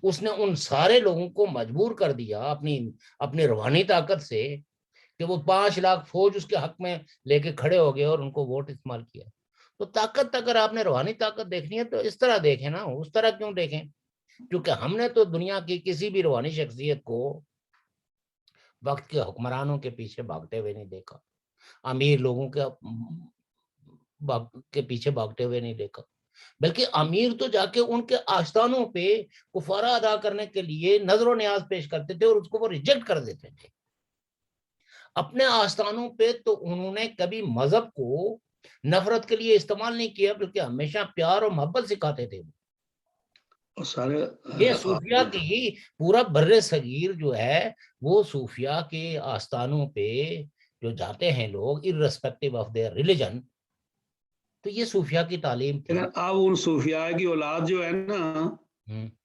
اس نے ان سارے لوگوں کو مجبور کر دیا اپنی روحانی طاقت سے کہ وہ 5 لاکھ فوج اس کے حق میں لے کے کھڑے ہو گئے اور ان کو ووٹ استعمال کیا. تو طاقت اگر آپ نے روحانی طاقت دیکھنی ہے تو اس طرح دیکھیں نا, اس طرح کیوں دیکھیں؟ کیونکہ ہم نے تو دنیا کی کسی بھی روحانی شخصیت کو وقت کے حکمرانوں کے پیچھے بھاگتے ہوئے نہیں دیکھا, امیر لوگوں کے پیچھے بھاگتے ہوئے نہیں دیکھا, بلکہ امیر تو جا کے ان کے آستانوں پہ کفارہ ادا کرنے کے لیے نظر و نیاز پیش کرتے تھے اور اس کو وہ ریجیکٹ کر دیتے تھے. اپنے آستانوں پہ تو انہوں نے کبھی مذہب کو نفرت کے لیے استعمال نہیں کیا, بلکہ ہمیشہ پیار اور محبت سکھاتے تھے. یہ صوفیاء کی پورا بر صغیر جو ہے وہ صوفیاء کے آستانوں پہ جو جاتے ہیں لوگ irrespective of their religion, تو یہ صوفیاء کی تعلیم تھی. اب ان صوفیاء کی اولاد جو ہے نا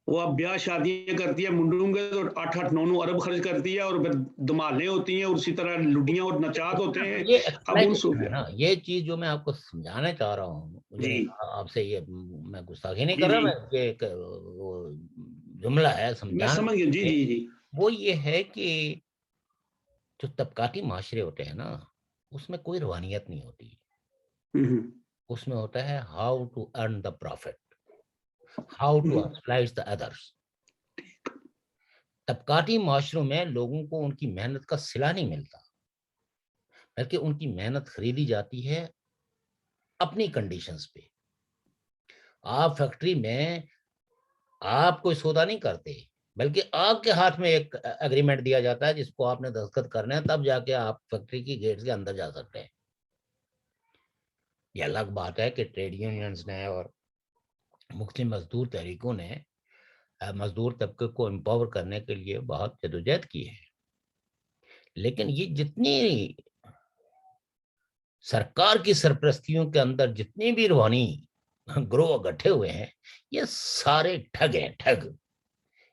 وہ اب بیاہ شادیاں کرتی ہے منڈوں کے تو 8-8 9 ارب خرچ کرتی ہے اور پھر دمالیں ہوتی ہیں اور اسی طرح لڈیاں اور نچات ہوتے ہیں. اب ان صوفیاء یہ چیز جو میں آپ کو سمجھانا چاہ رہا ہوں, آپ سے یہ میں گستاخی نہیں کر رہا, میں یہ جملہ ہے میں سمجھ گیا. جی وہ یہ ہے کہ جو طبقاتی معاشرے ہوتے ہیں نا اس میں کوئی روحانیت نہیں ہوتی. اس میں ہوتا ہے how to earn the profit, how to exploit the others. طبقاتی معاشروں میں لوگوں کو ان کی محنت کا صلہ نہیں ملتا, بلکہ ان کی محنت خریدی جاتی ہے اپنی کنڈیشنز پہ. آپ فیکٹری میں آپ کوئی سودا نہیں کرتے, بلکہ آپ کے ہاتھ میں ایک اگریمنٹ دیا جاتا ہے جس کو آپ نے دستخط کرنا ہے, تب جا کے آپ فیکٹری کی گیٹ سے اندر جا سکتے ہیں. یہ الگ بات ہے کہ ٹریڈ یونینز نے اور مختلف مزدور تحریکوں نے مزدور طبقے کو امپاور کرنے کے لیے بہت جدوجہد کی ہے, لیکن یہ جتنی سرکار کی سرپرستیوں کے اندر جتنی بھی روحانی گروہ گٹھے ہوئے ہیں یہ سارے ٹھگ ہیں, ٹھگ.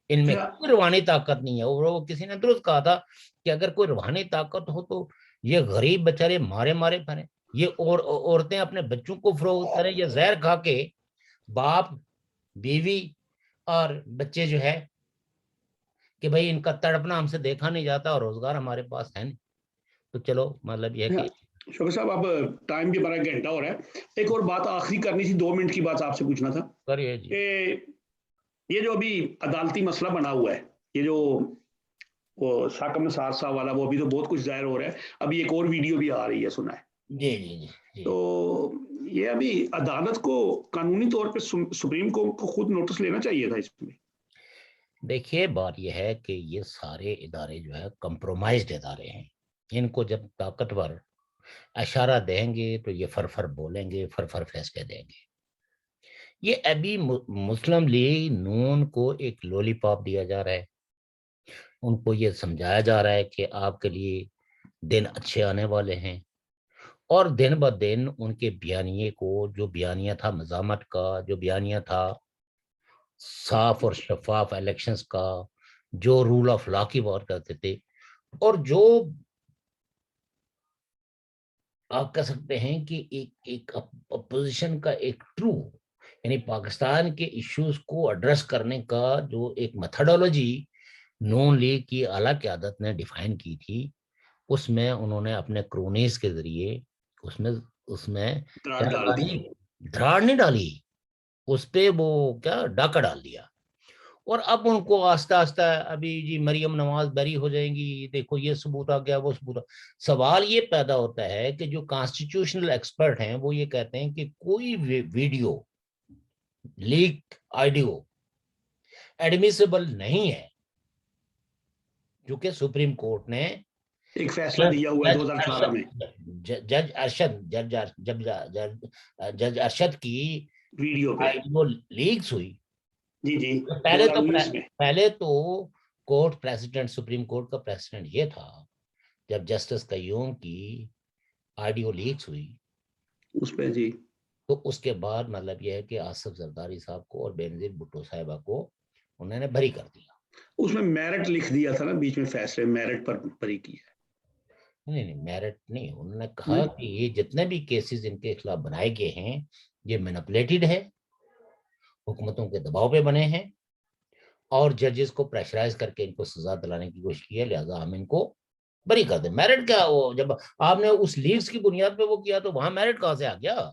ان میں کوئی روحانی طاقت نہیں ہے. اور وہ کسی نے درست کہا تھا کہ اگر کوئی روحانی طاقت ہو تو یہ غریب بیچارے مارے مارے پھریں, یہ عورتیں اپنے بچوں کو فروخت کریں, یہ زہر کھا کے باپ بیوی اور بچے جو ہے کہ بھائی ان کا تڑپنا ہم سے دیکھا نہیں جاتا اور روزگار ہمارے پاس ہے نہیں, تو چلو مطلب یہ کہ شوکت صاحب اب ٹائم بھی 12 گھنٹہ ہو رہا ہے. ایک اور بات آخری کرنی تھی, 2 منٹ کی بات آپ سے پوچھنا تھا کریے جی. کہ یہ جو ابھی عدالتی مسئلہ بنا ہوا ہے, یہ جو وہ ساکم سارسا والا, وہ ابھی تو بہت کچھ ظاہر ہو رہا ہے, ابھی ایک اور ویڈیو بھی آ رہی ہے سنا ہے. جی جی جی جی. تو یہ ابھی عدالت کو قانونی طور پہ سپریم کورٹ کو خود نوٹس لینا چاہیے تھا اس میں. دیکھیے بات یہ ہے کہ یہ سارے ادارے جو ہے کمپرومائزڈ ادارے ہیں. ان کو جب طاقتور اشارہ دیں گے تو یہ فرفر بولیں گے, فرفر فیصلے دیں گے. یہ ابھی مسلم لیگ نون کو ایک لولی پاپ دیا جا رہا ہے, ان کو یہ سمجھایا جا رہا ہے کہ آپ کے لیے دن اچھے آنے والے ہیں, اور دن بہ دن ان کے بیانیے کو, جو بیانیہ تھا مزاحمت کا, جو بیانیہ تھا صاف اور شفاف الیکشنز کا, جو رول آف لا کی بات کرتے تھے, اور جو آپ کہہ سکتے ہیں کہ ایک اپوزیشن کا ایک ٹرو, یعنی پاکستان کے ایشوز کو ایڈریس کرنے کا جو ایک میتھڈولوجی نون لیگ کی اعلیٰ قیادت نے ڈیفائن کی تھی, اس میں انہوں نے اپنے کرونیز کے ذریعے اس میں کیا ڈال دی. دھراڑ نہیں ڈالی, اس پہ وہ کیا ڈاکہ ڈال دیا. اور اب ان کو آہستہ آہستہ ابھی جی مریم نواز بری ہو جائیں گی, دیکھو یہ ثبوت آ گیا, وہ ثبوت. سوال یہ پیدا ہوتا ہے کہ جو کانسٹیٹیوشنل ایکسپرٹ ہیں وہ یہ کہتے ہیں کہ کوئی ویڈیو لیک آڈیو ایڈمیسیبل نہیں ہے, جو کہ سپریم کورٹ نے ایک فیصلہ دیا ہوا ہے 2018 میں. جج ارشد کی ویڈیو پہ آڈیو لیکس ہوئی. جی جی پہلے تو کورٹ پریزیڈنٹ, سپریم کورٹ کا پریزیڈنٹ یہ تھا, جب جسٹس قیوم کی آڈیو لیکس ہوئی اس پہ جی, تو اس کے بعد مطلب یہ ہے کہ آصف زرداری صاحب کو اور بینظیر بھٹو صاحبہ کو انہوں نے بری کر دیا. اس میں میرٹ لکھ دیا تھا نا بیچ میں, فیصلے میرٹ پر بری کیا. نہیں میرٹ نہیں, انہوں نے کہا کہ یہ جتنے بھی کیسز ان کے خلاف بنائے گئے ہیں یہ مینپولیٹڈ ہے, حکومتوں کے دباؤ پہ بنے ہیں, اور ججز کو پریشرائز کر کے ان کو سزا دلانے کی کوشش کی ہے, لہذا ہم ان کو بری کر دیں. میرٹ کیا, وہ جب آپ نے اس لیڈز کی بنیاد پہ وہ کیا تو وہاں میرٹ کہاں سے آ گیا,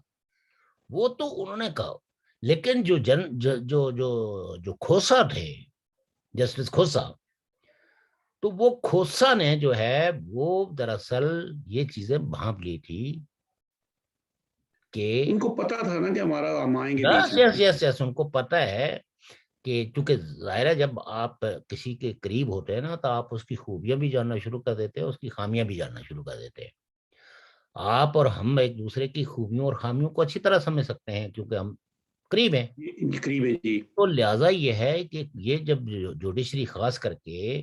وہ تو انہوں نے کہا. لیکن جو کھوسا تھے, جسٹس کھوسا, تو وہ کھوسا نے جو ہے وہ دراصل یہ چیزیں بھانپ لی تھی کہ ان کو پتا تھا نا کہ ہمارا ہم آئیں گے بیچ میں. یس ان کو پتا ہے کہ چونکہ ظاہر ہے جب آپ کسی کے قریب ہوتے ہیں نا تو آپ اس کی خوبیاں بھی جاننا شروع کر دیتے ہیں, اس کی خامیاں بھی جاننا شروع کر دیتے ہیں. آپ اور ہم ایک دوسرے کی خوبیوں اور خامیوں کو اچھی طرح سمجھ سکتے ہیں کیونکہ ہم قریب ہیں. قریب ہے جی. تو لہٰذا یہ ہے کہ یہ جب جوڈیشری خاص کر کے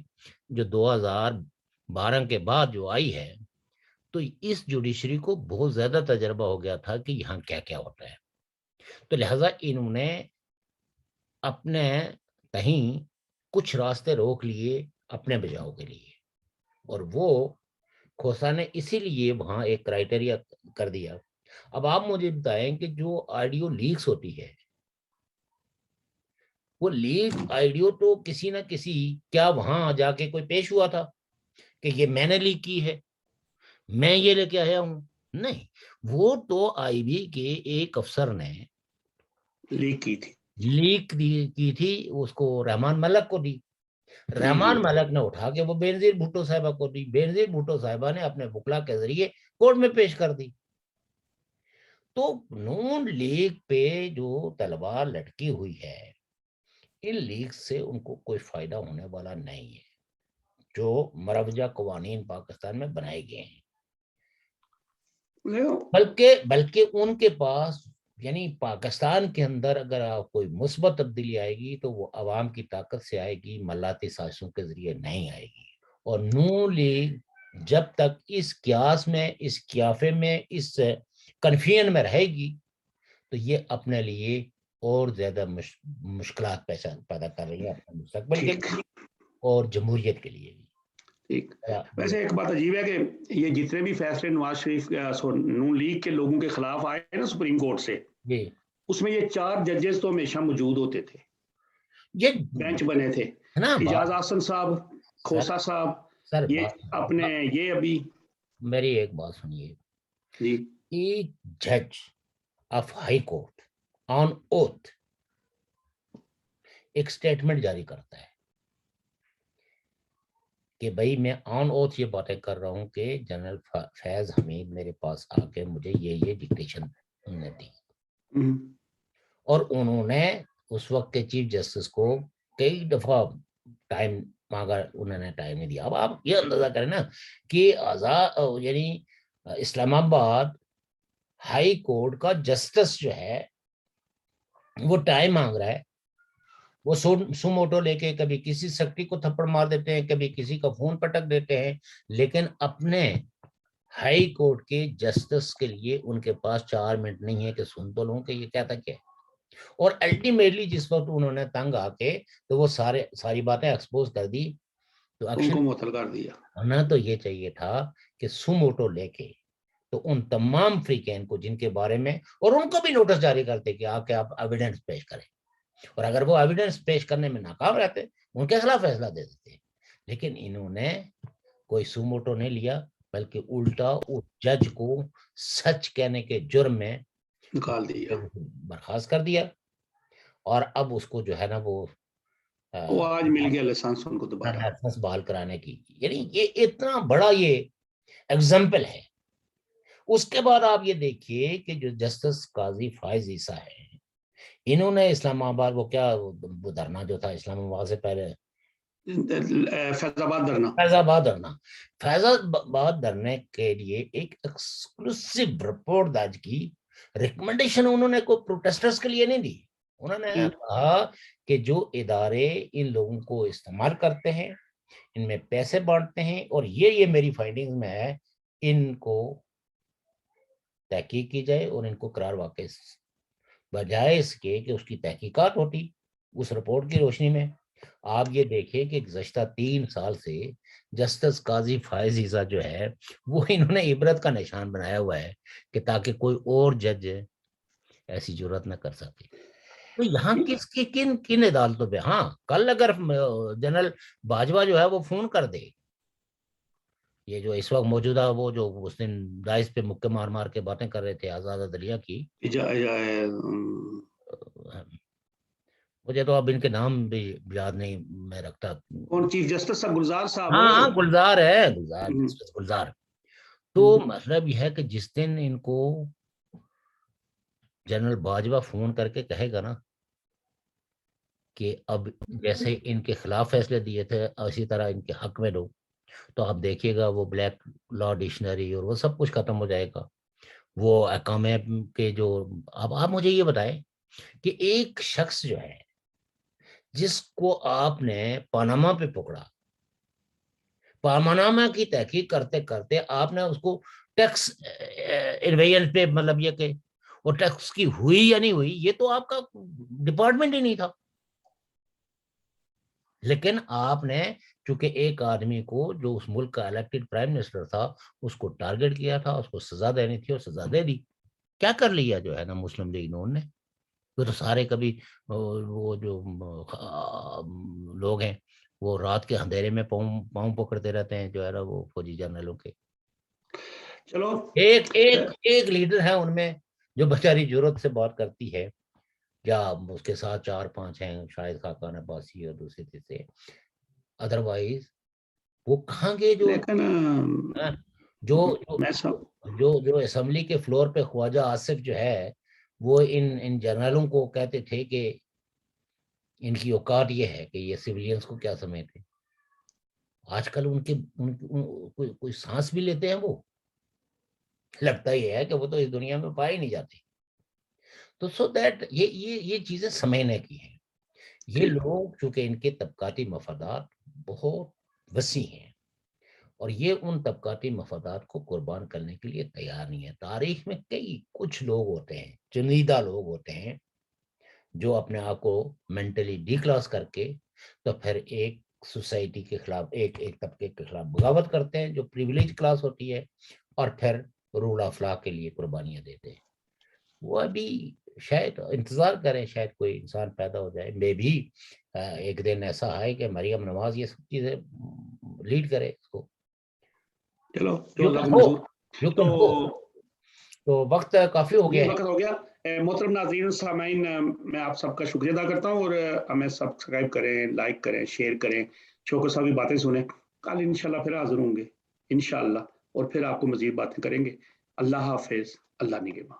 جو 2012 کے بعد جو آئی ہے, تو اس جوڈیشری کو بہت زیادہ تجربہ ہو گیا تھا کہ یہاں کیا کیا ہوتا ہے. تو لہٰذا انہوں نے اپنے کہیں کچھ راستے روک لیے اپنے بچاؤ کے لیے, اور وہ کھوسا نے اسی لیے وہاں ایک کرائٹیریا کر دیا. اب آپ مجھے بتائیں کہ جو آڈیو لیکس ہوتی ہے وہ لیک آئیڈیو تو کسی نہ کسی کیا وہاں جا کے کوئی پیش ہوا تھا کہ یہ میں نے لیک کی ہے, میں یہ لے کے آیا ہوں؟ نہیں, وہ تو آئی بی کے ایک افسر نے لیک کی تھی, لیک کی تھی, اس کو رحمان ملک کو دی. رحمان ملک نے اٹھا کے وہ بینظیر بھٹو صاحبہ کو دی. بینظیر بھٹو صاحبہ نے اپنے وکلا کے ذریعے کورٹ میں پیش کر دی. تو نون لیگ پہ جو تلوار لٹکی ہوئی ہے, ان لیگ سے ان کو کوئی فائدہ ہونے والا نہیں ہے جو مروجہ قوانین پاکستان میں بنائے گئے ہیں. بلکہ ان کے پاس, یعنی پاکستان کے اندر اگر کوئی مثبت تبدیلی آئے گی تو وہ عوام کی طاقت سے آئے گی, ملاتی سازشوں کے ذریعے نہیں آئے گی. اور نون لیگ جب تک اس قیاس میں, اس قیافے میں, اس کنفیوژن میں رہے گی تو یہ اپنے لیے اور زیادہ مشکلات پیدا کر رہی ہے اپنے مستقبل کے لیے اور جمہوریت کے لیے بھی. ٹھیک. ویسے ایک بات عجیب ہے کہ یہ جتنے بھی فیصلے نواز شریف نون لیگ کے لوگوں کے خلاف آئے ہیں نا سپریم کورٹ سے, اس میں یہ 4 ججز تو ہمیشہ موجود ہوتے تھے, یہ بینچ بنے تھے, اعجاز احسن صاحب, کھوسا صاحب, یہ اپنے یہ ابھی. میری ایک بات سنیے جی. ایک جج of high court on oath ایک سٹیٹمنٹ جاری کرتا ہے کہ بھائی میں آن اوتھ یہ باتیں کر رہا ہوں کہ جنرل فیض حمید میرے پاس آ کے مجھے یہ ڈکٹیشن دی, اور انہوں نے اس وقت کے چیف جسٹس کو کئی دفعہ ٹائم مانگا, انہوں نے ٹائم نہیں دیا. اب آپ یہ اندازہ کریں نا کہ یعنی اسلام آباد ہائی کورٹ کا جسٹس جو ہے وہ ٹائم مانگ رہا ہے, وہ سو موٹو لے کے کبھی کسی سیکرٹری کو تھپڑ مار دیتے ہیں, کبھی کسی کا فون پٹک دیتے ہیں, لیکن اپنے ہائی کورٹ کے جسٹس کے لیے ان کے پاس 4 منٹ نہیں ہے کہ سن تو لوں کہ یہ کہتا کیا ہے. اور الٹیمیٹلی جس وقت انہوں نے تنگ آ کے تو وہ ساری باتیں ایکسپوز کر دی, تو ان کو معطل کر دیا. ہونا تو یہ چاہیے تھا کہ سو موٹو لے کے تو ان تمام فریقین کو جن کے بارے میں, اور ان کو بھی نوٹس جاری کرتے کہ آپ ایویڈنس پیش کریں, اور اگر وہ ایویڈنس پیش کرنے میں ناکام رہتے ان کے خلاف فیصلہ دے دیتے. لیکن انہوں نے کوئی سو موٹو نہیں لیا, بلکہ الٹا اس جج کو سچ کہنے کے جرم میں نکال دیا, برخاست کر دیا, اور اب اس کو جو ہے نا وہ آج مل گیا لائسنس ان کو دوبارہ, لائسنس بحال کرانے کی. یعنی یہ اتنا بڑا یہ ایگزامپل ہے. اس کے بعد آپ یہ دیکھیے کہ جو جسٹس قاضی فائز عیسیٰ ہے, انہوں نے اسلام آباد وہ کیا وہ دھرنا جو تھا اسلام آباد سے پہلے فیض آباد دھرنا, فیض آباد دھرنے کے لیے ایک ایکسکلوسیو رپورٹ درج کی. ریکمنڈیشن انہوں نے کوئی پروٹیسٹرز کے لیے نہیں دی, انہوں نے کہا کہ جو ادارے ان لوگوں کو استعمال کرتے ہیں, ان میں پیسے بانٹتے ہیں, اور یہ میری فائنڈنگ میں ہے, ان کو تحقیق کی جائے اور ان کو قرار واقع, بجائے اس کے کہ اس کی تحقیقات ہوتی اس رپورٹ کی روشنی میں. آپ یہ دیکھیں کہ گزشتہ 3 سال سے جسٹس قاضی فائز عیسیٰ جو ہے وہ انہوں نے عبرت کا نشان بنایا ہوا ہے کہ تاکہ کوئی اور جج ایسی جرات نہ کر سکے. تو یہاں کس کی کن عدالتوں پہ, ہاں کل اگر جنرل باجوہ جو ہے وہ فون کر دے, یہ جو اس وقت موجودہ وہ جو اس دن داعش پہ مکے مار مار کے باتیں کر رہے تھے آزاد عدلیہ کی, مجھے تو اب ان کے نام بھی یاد نہیں میں رکھتا. کون چیف جسٹس صاحب؟ گلزار صاحب. ہاں گلزار ہے, گلزار. تو مطلب یہ ہے کہ جس دن ان کو جنرل باجوہ فون کر کے کہے گا نا کہ اب جیسے ان کے خلاف فیصلے دیے تھے اسی طرح ان کے حق میں دو, تو آپ دیکھیے گا وہ بلیک لا ڈکشنری اور وہ سب کچھ ختم ہو جائے گا. وہ اقامے کے جو, اب آپ مجھے یہ بتائیں کہ ایک شخص جو ہے جس کو آپ نے پاناما پہ پکڑا, پاناما کی تحقیق کرتے کرتے آپ نے اس کو ٹیکس ایڈویژن پہ, مطلب یہ کہ وہ ٹیکس کی ہوئی یا نہیں ہوئی یہ تو آپ کا ڈپارٹمنٹ ہی نہیں تھا, لیکن آپ نے چونکہ ایک آدمی کو جو اس ملک کا الیکٹڈ پرائم منسٹر تھا اس کو ٹارگٹ کیا تھا, اس کو سزا دینی تھی اور سزا دے دی. کیا کر لیا جو ہے نا مسلم لیگ نے, وہ تو سارے کبھی وہ جو لوگ ہیں وہ رات کے اندھیرے میں پاؤں پکڑتے رہتے ہیں جو ہے نا وہ فوجی جنرلوں کے. چلو ایک لیڈر ہے ان میں جو بیچاری جرات سے بات کرتی ہے، یا اس کے ساتھ 4-5 ہیں شاید خاقان عباسی اور دوسرے تیسرے، ادروائز وہ کہاں گے لیکن میں جو اسمبلی کے فلور پہ خواجہ آصف جو ہے وہ ان جنرلوں کو کہتے تھے کہ ان کی اوقات یہ ہے کہ یہ سویلینز کو کیا سمجھتے. آج کل ان کے کوئی سانس بھی لیتے ہیں، وہ لگتا یہ ہے کہ وہ تو اس دنیا میں پائے نہیں جاتے. تو سو دیٹ یہ چیزیں سمجھنے کی ہیں. یہ لوگ چونکہ ان کے طبقاتی مفادات بہت وسیع ہیں اور یہ ان طبقاتی مفادات کو قربان کرنے کے لیے تیار نہیں ہے. تاریخ میں کچھ لوگ ہوتے ہیں، چنیدہ لوگ ہوتے ہیں جو اپنے آپ کو مینٹلی ڈی کلاس کر کے تو پھر ایک سوسائٹی کے خلاف ایک طبقے کے خلاف بغاوت کرتے ہیں جو پریویلیج کلاس ہوتی ہے، اور پھر رول آف لا کے لیے قربانیاں دیتے ہیں. وہ ابھی شاید انتظار کریں، شاید کوئی انسان پیدا ہو جائے، میں بھی ایک دن ایسا ہے کہ مریم نواز یہ سب چیزیں لیڈ کرے اس کو. چلو تو وقت کافی ہو گیا ہے. محترم ناظرین سامعین، میں آپ سب کا شکریہ ادا کرتا ہوں اور ہمیں سبسکرائب کریں، لائک کریں، شیئر کریں، شوکت صاحب کی باتیں سنیں. کل انشاءاللہ پھر حاضر ہوں گے انشاءاللہ، اور پھر آپ کو مزید باتیں کریں گے. اللہ حافظ، اللہ نگہباں.